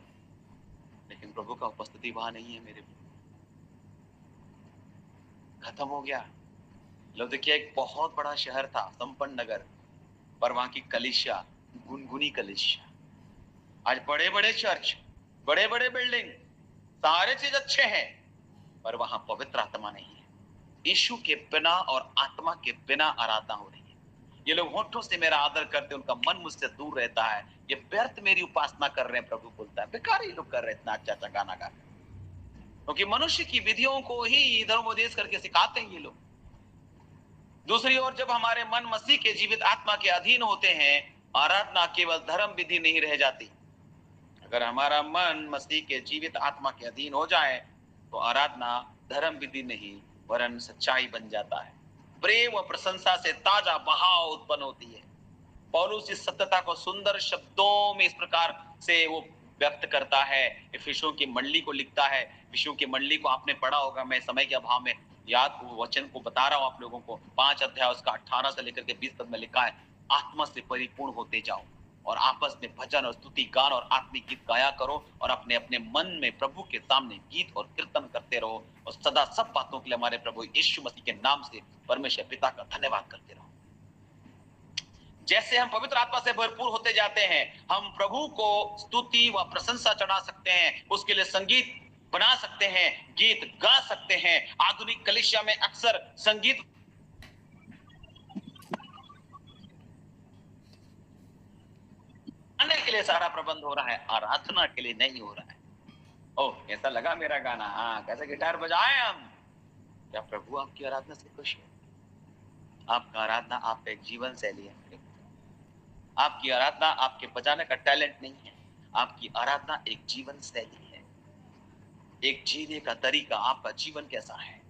लेकिन प्रभु का उपस्थिति वहां नहीं है मेरे। खत्म हो गया। लौदीकिया एक बहुत बड़ा शहर था, संपन्न नगर, पर वहां की कलीसिया गुनगुनी कलीसिया। आज बड़े बड़े चर्च, बड़े बड़े बिल्डिंग, सारे चीज अच्छे हैं, पर वहां पवित्र आत्मा नहीं है। यीशु के बिना और आत्मा के बिना आराधना हो रही है। ये लोग होठों से मेरा आदर करते, उनका मन मुझसे दूर रहता है। ये व्यर्थ मेरी उपासना कर रहे हैं, प्रभु बोलता है। बेकार ये लोग कर रहे हैं इतना अच्छा अच्छा गाना गा, क्योंकि मनुष्य की विधियों को ही धर्मोपदेश करके सिखाते हैं ये लोग। दूसरी ओर जब हमारे मन मसीह के जीवित आत्मा के अधीन होते हैं, आराधना केवल धर्म विधि नहीं रह जाती। अगर हमारा मन मसीह के जीवित आत्मा के अधीन हो जाए तो आराधना धर्म विधि नहीं वरन सच्चाई बन जाता है। प्रेम और प्रशंसा से ताजा बहाव उत्पन्न होती है। पौलुस इस सत्यता को सुंदर शब्दों में इस प्रकार से वो व्यक्त करता है। इफिसियों की मंडली को लिखता है। इफिसियों की मंडली को आपने पढ़ा होगा, मैं समय के अभाव में याद वचन को बता रहा हूं आप लोगों को। 5 अध्याय उसका 18 से लेकर के 20 तक में लिखा है, आत्मा से परिपूर्ण होते जाओ और आपस में भजन और स्तुति गान और आत्मिक गीत गाया करो और अपने अपने मन में प्रभु के सामने गीत और कीर्तन करते रहो और सदा सब बातों के लिए हमारे प्रभु यीशु मसीह के नाम से परमेश्वर पिता का धन्यवाद करते रहो। जैसे हम पवित्र आत्मा से भरपूर होते जाते हैं, हम प्रभु को स्तुति व प्रशंसा चढ़ा सकते हैं, उसके लिए संगीत बना सकते हैं, गीत गा सकते हैं। आधुनिक कलीसिया में अक्सर संगीत गाने के लिए सारा प्रबंध हो रहा है, आराधना के लिए नहीं हो रहा है। ओह, कैसा लगा मेरा गाना? हाँ, कैसे गिटार बजाए हम? क्या प्रभु आपकी आराधना से खुश है? आपका आराधना आपका एक जीवन शैली है। आपकी आराधना आपके बजाने का टैलेंट नहीं है, आपकी आराधना एक जीवन शैली है, एक जीने का तरीका। आपका जीवन कैसा है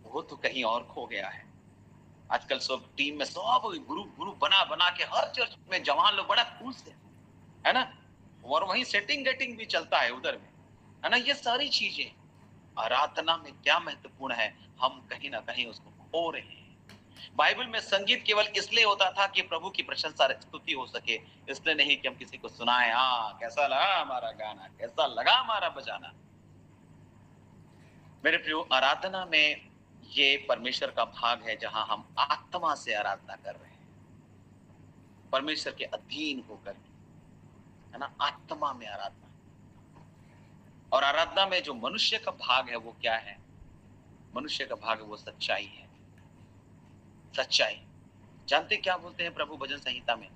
वो तो कहीं और खो गया है। आजकल सब टीम में सब ग्रुप बना के हर चर्च में जवान लोग बड़ा खुश है ना, और वहीं सेटिंग गेटिंग भी चलता है उधर में, है ना। ये सारी चीजें आराधना में क्या महत्वपूर्ण है, हम कहीं ना कहीं उसको खो रहे हैं। बाइबल में संगीत केवल इसलिए होता था कि प्रभु की प्रशंसा स्तुति हो सके, इसलिए नहीं कि हम किसी को सुनाएं, हाँ कैसा लगा हमारा गाना, कैसा लगा हमारा बजाना। मेरे प्रियो, आराधना में ये परमेश्वर का भाग है जहां हम आत्मा से आराधना कर रहे हैं, परमेश्वर के अधीन होकर, है ना, आत्मा में आराधना। और आराधना में जो मनुष्य का भाग है वो क्या है? मनुष्य का भाग है वो सच्चाई है। सच्चाई। जानते क्या बोलते हैं प्रभु भजन संहिता में?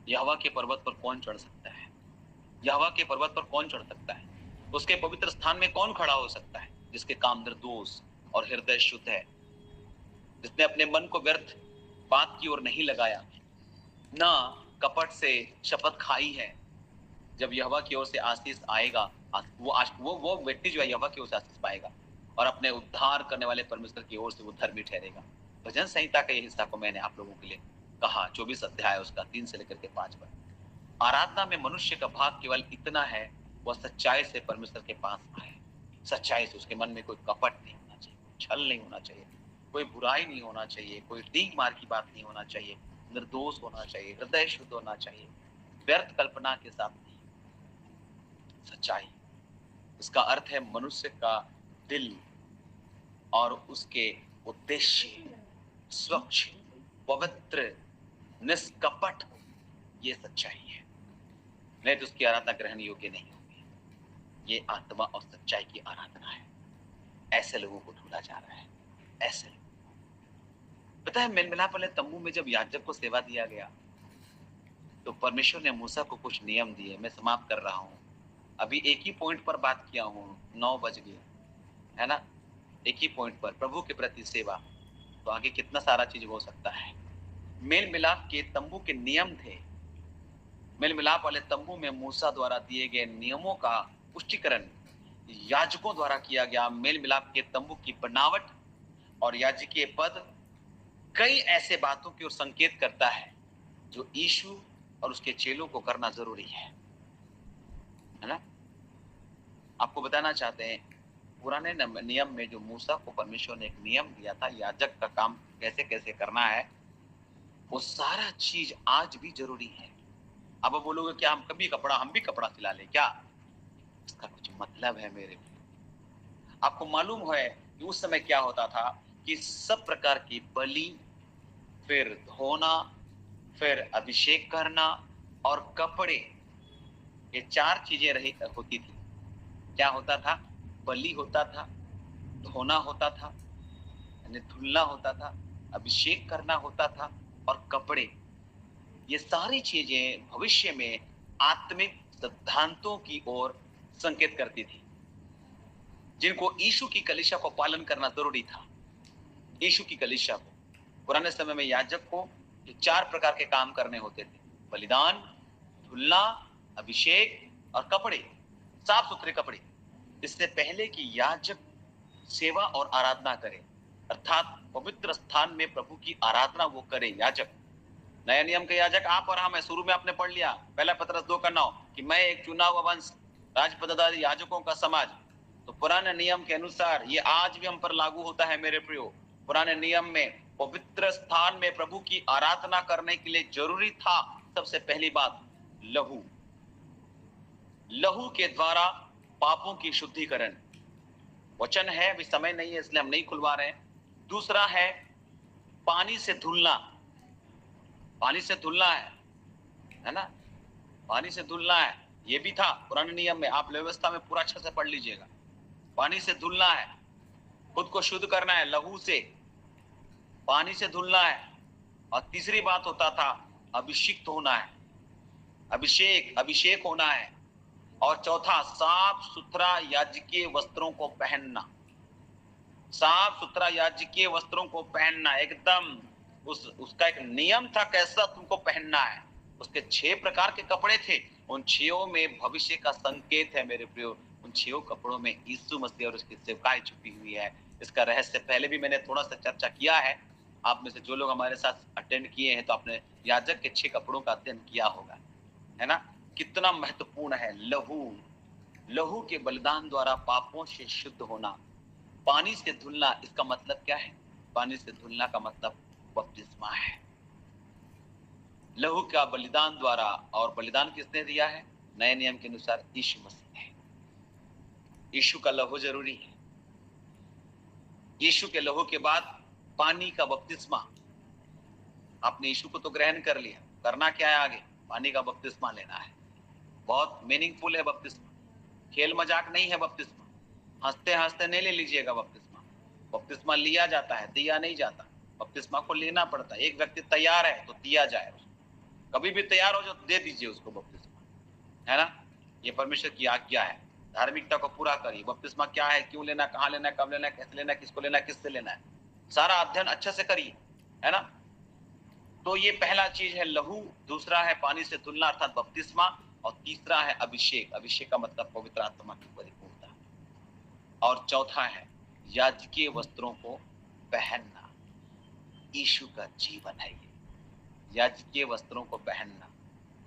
यहोवा के पर्वत पर कौन चढ़ सकता है? यहोवा के पर्वत पर कौन चढ़ सकता है? उसके पवित्र स्थान में कौन खड़ा हो सकता है? जिसके काम निर्दोष और हृदय शुद्ध है, जिसने अपने मन को व्यर्थ बात की ओर नहीं लगाया, ना कपट से शपथ खाई है। जब यहोवा की ओर से आशीष आएगा, वो व्यक्ति जो है यहोवा की ओर से आशीष पाएगा और अपने उद्धार करने वाले परमेश्वर की ओर से वो धर्मी ठहरेगा। भजन संहिता का ये हिस्सा को मैंने आप लोगों के लिए कहा, 24 अध्याय उसका 3 से लेकर के 5 पर। आराधना में मनुष्य का भाग केवल इतना है, वह सच्चाई से परमेश्वर के पास आए, सच्चाई से। उसके मन में कोई कपट नहीं होना चाहिए, छल नहीं होना चाहिए, कोई बुराई नहीं होना चाहिए, कोई डींग मार की बात नहीं होना चाहिए, निर्दोष होना चाहिए, हृदय शुद्ध होना चाहिए, व्यर्थ कल्पना के साथ नहीं। सच्चाई, इसका अर्थ है मनुष्य का दिल और उसके उद्देश्य स्वच्छ, पवित्र, निष्कपट, ये सच्चाई है। नहीं तो उसकी आराधना ग्रहण योग्य नहीं होगी। ये आत्मा और सच्चाई की आराधना है। ऐसे लोगों को ढूंढा जा रहा है। ऐसे पता है, मेल मिलाप वाले तंबू में जब याजक को सेवा दिया गया तो परमेश्वर ने मूसा को कुछ नियम दिए। मैं समाप्त कर रहा हूँ, अभी एक ही पॉइंट पर बात किया हूँ, 9 बज गए, है ना। एक ही पॉइंट पर प्रभु के प्रति सेवा, तो आगे कितना सारा चीज हो सकता है। मेल मिलाप के तंबू के नियम थे। मेल मिलाप वाले तंबू में मूसा द्वारा दिए गए नियमों का पुष्टिकरण याजकों द्वारा किया गया। मेल मिलाप के तंबू की बनावट और याजकीय पद कई ऐसे बातों की ओर संकेत करता है जो यीशु और उसके चेलों को करना जरूरी है ना। आपको बताना चाहते हैं, पुराने नियम में जो मूसा को परमेश्वर ने एक नियम दिया था याजक का काम कैसे कैसे करना है, वो सारा चीज आज भी जरूरी है। अब बोलोगे क्या हम भी कपड़ा सिला ले क्या? इसका कुछ मतलब है मेरे। आपको मालूम है कि उस समय क्या होता था कि सब प्रकार की बलि, फिर धोना, फिर अभिषेक करना और कपड़े, ये 4 चीजें होती थी। क्या होता था? बलि होता था, धोना होता था, धुलना होता था, अभिषेक करना होता था और कपड़े। ये सारी चीजें भविष्य में आत्मिक सिद्धांतों की ओर संकेत करती थी, जिनको यीशु की कलीसिया को पालन करना जरूरी था। यीशु की कलीसिया को पुराने समय में याजक को 4 प्रकार के काम करने होते थे: बलिदान, धुलना, अभिषेक और कपड़े, साफ सुथरे कपड़े। इससे पहले कि याजक सेवा और आराधना करे, अर्थात पवित्र स्थान में प्रभु की आराधना वो करे याजक। नया नियम के याजक आप और हम, शुरू में आपने पढ़ लिया 1 पतरस 2:9 कि मैं एक चुना हुआ वंश, राजपददारी, याजकों का समाज। तो पुराने नियम के अनुसार ये आज भी हम पर लागू होता है मेरे प्रियो। पुराने नियम में पवित्र स्थान में प्रभु की आराधना करने के लिए जरूरी था सबसे पहली बात लहू। लहू के द्वारा पापों की शुद्धिकरण। वचन है, अभी समय नहीं है इसलिए हम नहीं खुलवा रहे हैं। दूसरा है पानी से धुलना, पानी से धुलना है ना, पानी से धुलना है। ये भी था पुराने नियम में, आप व्यवस्था में पूरा अच्छे से पढ़ लीजिएगा। पानी से धुलना है, खुद को शुद्ध करना है, लहू से पानी से धुलना है। और तीसरी बात होता था अभिषिक्त होना है, अभिषेक होना है। और चौथा साफ सुथरा याजकीय वस्त्रों को पहनना, साफ सुथरा याजकीय वस्त्रों को पहनना एकदम उसका एक नियम था कैसा तुमको पहनना है। उसके 6 प्रकार के कपड़े थे, उन 6 में भविष्य का संकेत है मेरे प्रियो। उन 6 कपड़ों में यीशु मसीह और उसकी सेवकाई छुपी हुई है। इसका रहस्य पहले भी मैंने थोड़ा सा चर्चा किया है। आप में से जो लोग हमारे साथ अटेंड किए हैं तो आपने याजक के 6 कपड़ों का अध्ययन किया होगा, है ना। कितना महत्वपूर्ण है लहू के बलिदान द्वारा पापों से शुद्ध होना। पानी से धुलना, इसका मतलब क्या है? पानी से धुलना का मतलब बपतिस्मा है। लहू का बलिदान द्वारा, और बलिदान किसने दिया है? नए नियम के अनुसार यीशु मसीह ने। यीशु का लहू जरूरी है। यीशु के लहू के बाद पानी का बपतिस्मा। आपने यीशु को तो ग्रहण कर लिया, करना क्या है आगे? पानी का बपतिस्मा लेना है। बहुत मीनिंगफुल है बपतिस्मा, खेल मजाक नहीं है बपतिस्मा। हंसते हंसते नहीं ले लीजिएगा बपतिस्मा। बपतिस्मा लिया जाता है, दिया नहीं जाता। बपतिस्मा को लेना पड़ता है। एक व्यक्ति तैयार है तो दिया जाए, कभी भी तैयार हो जो दे दीजिए उसको बपतिस्मा, है ना। ये परमेश्वर की आज्ञा है। धार्मिकता को पूरा करिए। बपतिस्मा क्या है, क्यों लेना, कहाँ लेना, कब लेना, कैसे लेना, किसको लेना, किससे लेना है, सारा अध्ययन अच्छे से करिए, है ना। तो ये पहला चीज है लहू, दूसरा है पानी से धुलना अर्थात बपतिस्मा, और तीसरा है अभिषेक। अभिषेक का मतलब पवित्र आत्मा की परिपूर्णता, और चौथा है याजकीय वस्त्रों को पहनना। यीशु का जीवन है ये, याजकीय वस्त्रों को पहनना।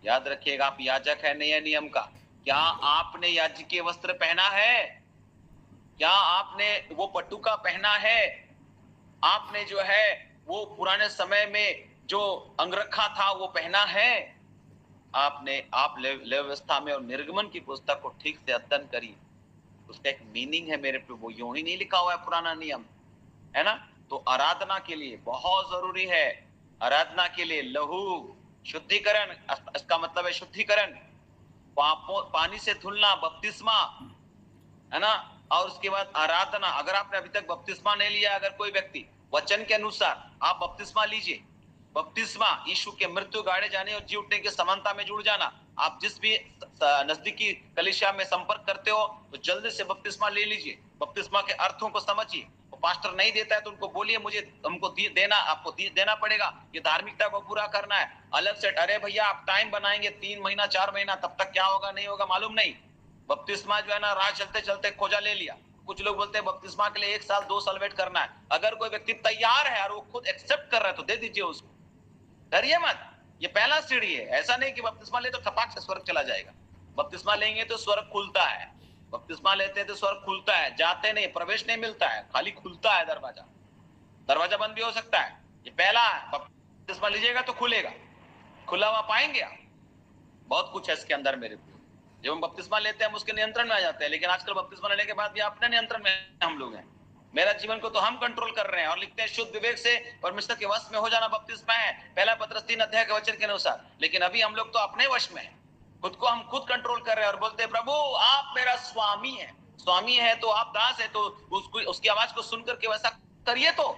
याद रखिएगा, आप याजक है नए नियम का। क्या आपने याजकीय वस्त्र पहना है? क्या आपने वो पटुका पहना है? आपने जो है वो पुराने समय में जो अंगरखा था वो पहना है? आप व्यवस्था में और निर्गमन की पुस्तक को ठीक से अध्ययन करिए। उसका एक मीनिंग है मेरे पे, वो यूं ही नहीं लिखा हुआ है पुराना नियम, है ना। तो आराधना के लिए बहुत जरूरी है, आराधना के लिए लहू, शुद्धिकरण, इसका मतलब है शुद्धिकरण, पानी से धुलना, बपतिस्मा, है ना। और उसके बाद आराधना। अगर आपने अभी तक बपतिस्मा नहीं लिया, अगर कोई व्यक्ति वचन के अनुसार आप बपतिस्मा लीजिए। बपतिस्मा यीशु के मृत्यु, गाड़े जाने और जी उठने की समानता में जुड़ जाना। आप जिस भी नजदीकी कलीसिया में संपर्क करते हो तो जल्दी से बपतिस्मा ले लीजिए। बपतिस्मा के अर्थों को समझिए। वो पास्टर नहीं देता है तो उनको बोलिए हमको देना, आपको देना पड़ेगा। ये धार्मिकता को पूरा करना है। अलग से अरे भैया आप टाइम बनाएंगे 3 महीना 4 महीना, तब तक क्या होगा नहीं होगा मालूम नहीं। बपतिस्मा जो है ना, राह चलते चलते खोजा ले लिया। कुछ लोग बोलते हैं बपतिस्मा के लिए 1 साल 2 साल वेट करना है। अगर कोई व्यक्ति तैयार है और वो खुद एक्सेप्ट कर रहा है तो दे दीजिए उसको, डरिए मत। ये पहला सीढ़ी है। ऐसा नहीं कि बपतिस्मा ले तो थपाक से स्वर्ग चला जाएगा। बपतिस्मा लेंगे तो स्वर्ग खुलता है, बपतिस्मा लेते हैं तो स्वर्ग खुलता है, जाते नहीं, प्रवेश नहीं मिलता है, खाली खुलता है दरवाजा। दरवाजा बंद भी हो सकता है। ये पहला है, बपतिस्मा लीजिएगा तो खुलेगा, खुला हुआ पाएंगे आप। बहुत कुछ है इसके अंदर मेरे प्रिय। जब हम बपतिस्मा लेते हैं हम उसके नियंत्रण में आ जाते हैं, लेकिन आजकल बपतिस्मा लेने के बाद भी अपने नियंत्रण में हम लोग हैं। मेरा जीवन को तो हम कंट्रोल कर रहे हैं और लिखते हैं शुद्ध विवेक से परमेश्वर के वश में हो जाना बपतिस्मा है, पहला पत्रस 3 अध्याय के वचन के अनुसार। लेकिन अभी हम लोग तो अपने वश में हैं, खुद को हम खुद कंट्रोल कर रहे हैं और बोलते हैं प्रभु आप मेरा स्वामी है। स्वामी है तो आप दास है, तो उसकी आवाज को सुनकर के वैसा करिए। तो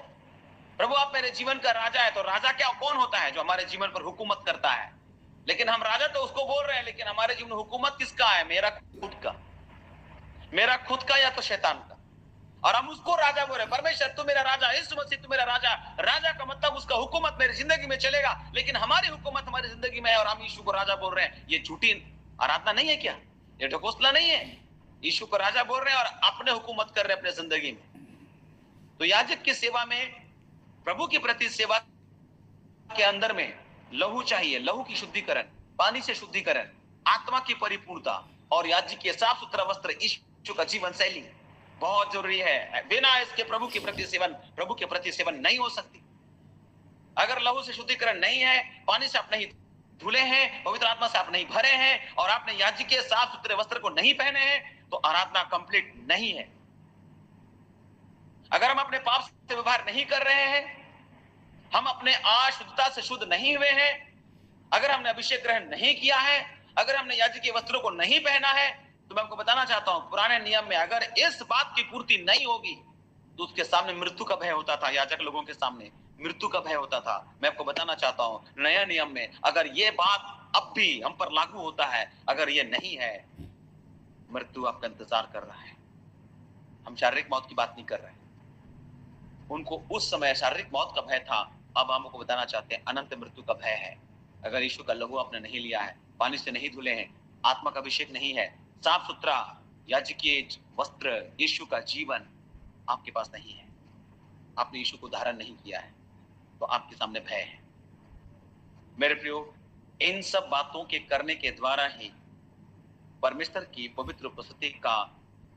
प्रभु आप मेरे जीवन का राजा है। तो राजा क्या कौन होता है? जो हमारे जीवन पर हुकूमत करता है। लेकिन हम राजा तो उसको बोल रहे हैं, लेकिन हमारे जीवन में हुकूमत किसका है? मेरा खुद का या तो शैतान का। और हम उसको राजा बोल रहे हैं। परमेश्वर तू मेरा राजा, यीशु मसीह तू मेरा राजा। राजा का मतलब उसका हुकूमत मेरी जिंदगी में चलेगा, लेकिन हमारी हुकूमत हमारी जिंदगी में है और हम यीशु को राजा बोल रहे हैं। ये झूठी आराधना नहीं है क्या? ये ढकोसला नहीं है? यीशु को राजा बोल रहे हैं और अपने हुकूमत कर रहे हैं अपने जिंदगी में। तो याजक की सेवा में, प्रभु की प्रति सेवा के अंदर में लहू चाहिए। लहू की शुद्धिकरण, पानी से शुद्धिकरण, आत्मा की परिपूर्णता और याजकीय साफ सुथरा वस्त्र, यीशु का जीवन शैली बहुत जरूरी है। बिना इसके प्रभु के प्रति सेवन नहीं हो सकती। अगर लहू से शुद्धिकरण नहीं है, पानी से आप नहीं धुले हैं, पवित्र आत्मा से आप नहीं भरे हैं और आपने याजकीय साफ सुथरे वस्त्र को नहीं पहने हैं, तो आराधना कंप्लीट नहीं है। अगर हम अपने पाप से व्यवहार नहीं कर रहे हैं, हम अपने अशुद्धता से शुद्ध नहीं हुए हैं, अगर हमने अभिषेक ग्रहण नहीं किया है, अगर हमने याजकीय वस्त्रों को नहीं पहना है, तो मैं आपको बताना चाहता हूं, पुराने नियम में अगर इस बात की पूर्ति नहीं होगी तो उसके सामने मृत्यु का भय होता था। याजक लोगों के सामने मृत्यु का भय होता था। मैं आपको बताना चाहता हूं, नया नियम में अगर ये बात अब भी हम पर लागू होता है, अगर ये नहीं है, मृत्यु आपका इंतजार कर रहा है। हम शारीरिक मौत की बात नहीं कर रहे हैं। उनको उस समय शारीरिक मौत का भय था, अब हम आपको बताना चाहते हैं अनंत मृत्यु का भय है। अगर यीशु का लहू आपने नहीं लिया है, पानी से नहीं धुले हैं, आत्मा का अभिषेक नहीं है, साफ सुथरा याजकीय वस्त्र, यीशु का जीवन आपके पास नहीं है, आपने यीशु को धारण नहीं किया है, तो आपके सामने भय है। मेरे प्रियो, इन सब बातों के करने के द्वारा ही परमेश्वर की पवित्र उपस्थिति का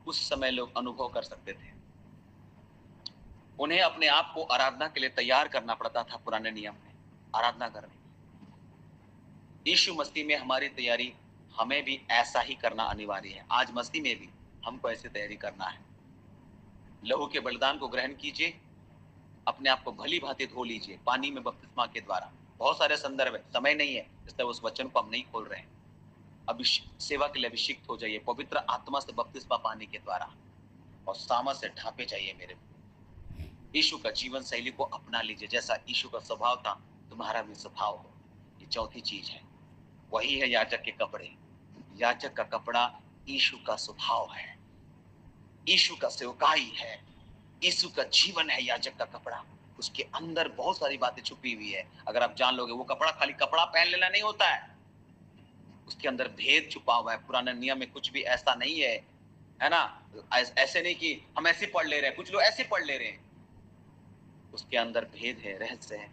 उस समय लोग अनुभव कर सकते थे। उन्हें अपने आप को आराधना के लिए तैयार करना पड़ता था पुराने नियम में, आराधना करने। यीशु मसीह में हमारी तैयारी हमें भी ऐसा ही करना अनिवार्य है। आज मसीह में भी हमको ऐसी तैयारी करना है। लहू के बलिदान को ग्रहण कीजिए, अपने आप को भली भांति धो लीजिए पानी में बपतिस्मा के द्वारा। बहुत सारे संदर्भ है, समय नहीं है इसलिए उस वचन को हम नहीं खोल रहे हैं। सेवा के लिए अभिषिक्त हो जाइए पवित्र आत्मा से बपतिस्मा पानी के द्वारा, और सामर्थ से ढांपे जाइए। मेरे यीशु का जीवन शैली को अपना लीजिए, जैसा यीशु का स्वभाव था तुम्हारा भी स्वभाव हो। ये चौथी चीज है, वही है याजक के कपड़े। याजक का कपड़ा यीशु का स्वभाव है, यीशु का सेवकाई है, यीशु का जीवन है। याजक का कपड़ा, उसके अंदर बहुत सारी बातें छुपी हुई है। अगर आप जान लोगे, वो कपड़ा खाली कपड़ा पहन लेना नहीं होता है, उसके अंदर भेद छुपा हुआ है। पुराने नियम में कुछ भी ऐसा नहीं है ना। ऐसे नहीं कि हम ऐसे पढ़ ले रहे हैं, कुछ लोग ऐसे पढ़ ले रहे हैं, उसके अंदर भेद है, रहस्य है।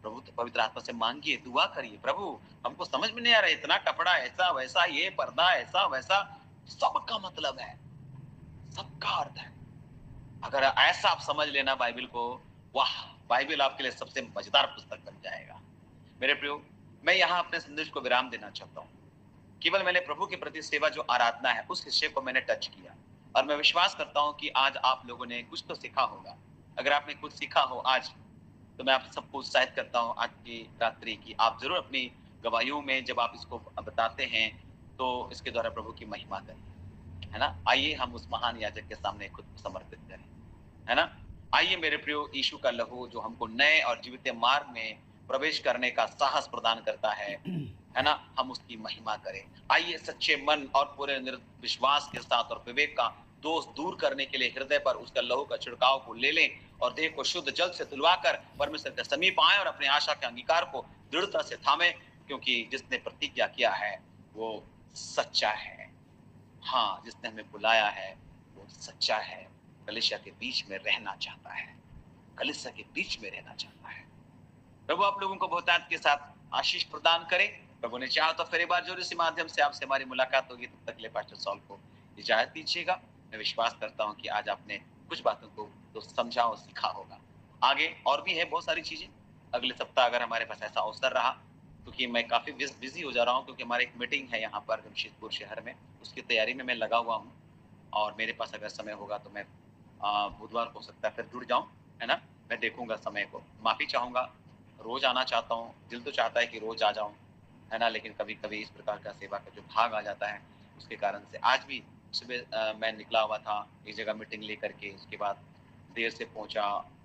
प्रभु तो पवित्र आत्मा से मांगिए, दुआ करिए, प्रभु हमको समझ में नहीं आ रहा है, इतना कपड़ा ऐसा वैसा, ये पर्दा ऐसा वैसा, सबका मतलब है, सबका अर्थ है। अगर ऐसा आप समझ लेना बाइबल को, वाह, बाइबल आपके लिए सबसे मजेदार पुस्तक बन जाएगा। मेरे प्रियो, मैं यहाँ अपने संदेश को विराम देना चाहता हूँ। केवल मैंने प्रभु के प्रति सेवा जो आराधना है उस हिस्से को मैंने टच किया, और मैं विश्वास करता हूँ कि आज आप लोगों ने कुछ तो सीखा होगा। अगर आपने कुछ सीखा हो आज, तो मैं आप सबको उत्साहित करता हूँ आज की रात्रि की आप जरूर अपनी गवाहियों में जब आप इसको बताते हैं तो इसके द्वारा प्रभु की महिमा करें, है ना। आइए हम उस महान याजक के सामने खुद को समर्पित करें, है ना। आइए मेरे प्रियो, यीशु का लहू जो हमको नए और जीवित मार्ग में प्रवेश करने का साहस प्रदान करता है ना, हम उसकी महिमा करें। आइए सच्चे मन और पूरे विश्वास के साथ और विवेक का दोष दूर करने के लिए हृदय पर उसका लहू का छिड़काव को ले लें और देह को शुद्ध जल से धुलवाकर परमेश्वर के समीप आए और अपने आशा के अंगीकार को दृढ़ता से थामे, क्योंकि जिसने प्रतिज्ञा किया है वो सच्चा है। हाँ, जिसने हमें बुलाया है वो सच्चा है। कलीसिया के बीच में रहना चाहता है, कलीसिया के बीच में रहना चाहता है। प्रभु आप लोगों को बहुतायत के साथ आशीष प्रदान करे। प्रभु ने चाहा तो फिर एक बार जो इसी माध्यम से आपसे हमारी मुलाकात होगी। तब तक के लिए पास्टर सॉल को इजाजत दीजिएगा। मैं विश्वास करता हूँ कि आज आपने कुछ बातों को तो समझा और सीखा होगा। आगे और भी है बहुत सारी चीजें। अगले सप्ताह अगर हमारे पास ऐसा अवसर रहा, क्योंकि मैं काफी बिजी हो जा रहा हूँ, क्योंकि हमारी एक मीटिंग है यहाँ पर जमशेदपुर शहर में, उसकी तैयारी में मैं लगा हुआ हूँ। और मेरे पास अगर समय होगा तो मैं बुधवार हो सकता है फिर जुड़ जाऊँ, है ना। मैं देखूंगा समय को, माफी चाहूंगा। रोज आना चाहता हूँ, दिल तो चाहता है कि रोज आ जाऊँ, है ना, लेकिन कभी कभी इस प्रकार का सेवा का जो भाग आ जाता है उसके कारण से आज भी सुबह मैं निकला हुआ था एक जगह मीटिंग लेकर के, उसके बाद देर से पहुंचा।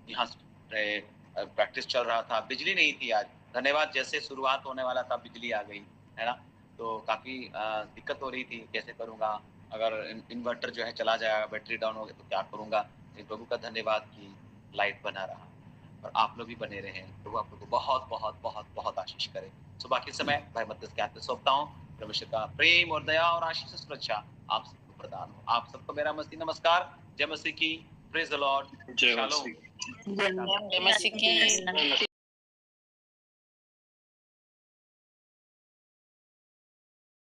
यहाँ प्रैक्टिस चल रहा था, बिजली नहीं थी आज, धन्यवाद। जैसे शुरुआत होने वाला था बिजली आ गई, है ना। तो काफी दिक्कत हो रही थी, कैसे करूँगा, अगर इन्वर्टर जो है चला जाएगा, बैटरी डाउन हो गई तो क्या करूँगा। प्रभु का धन्यवाद कि लाइट बना रहा और आप लोग भी बने रहे। प्रभु आप लोग को बहुत बहुत बहुत बहुत आशीष करे। सुबह के समय भाई मत्ती के हाथ में सौंपता हूँ। परमेश्वर का प्रेम और दया और आशीष सुरक्षा आप सबको प्रदान हो। आप सबको मेरा मसीह नमस्कार। जय मसीह की। Praise the Lord. जय मसीह। जय मसीह की।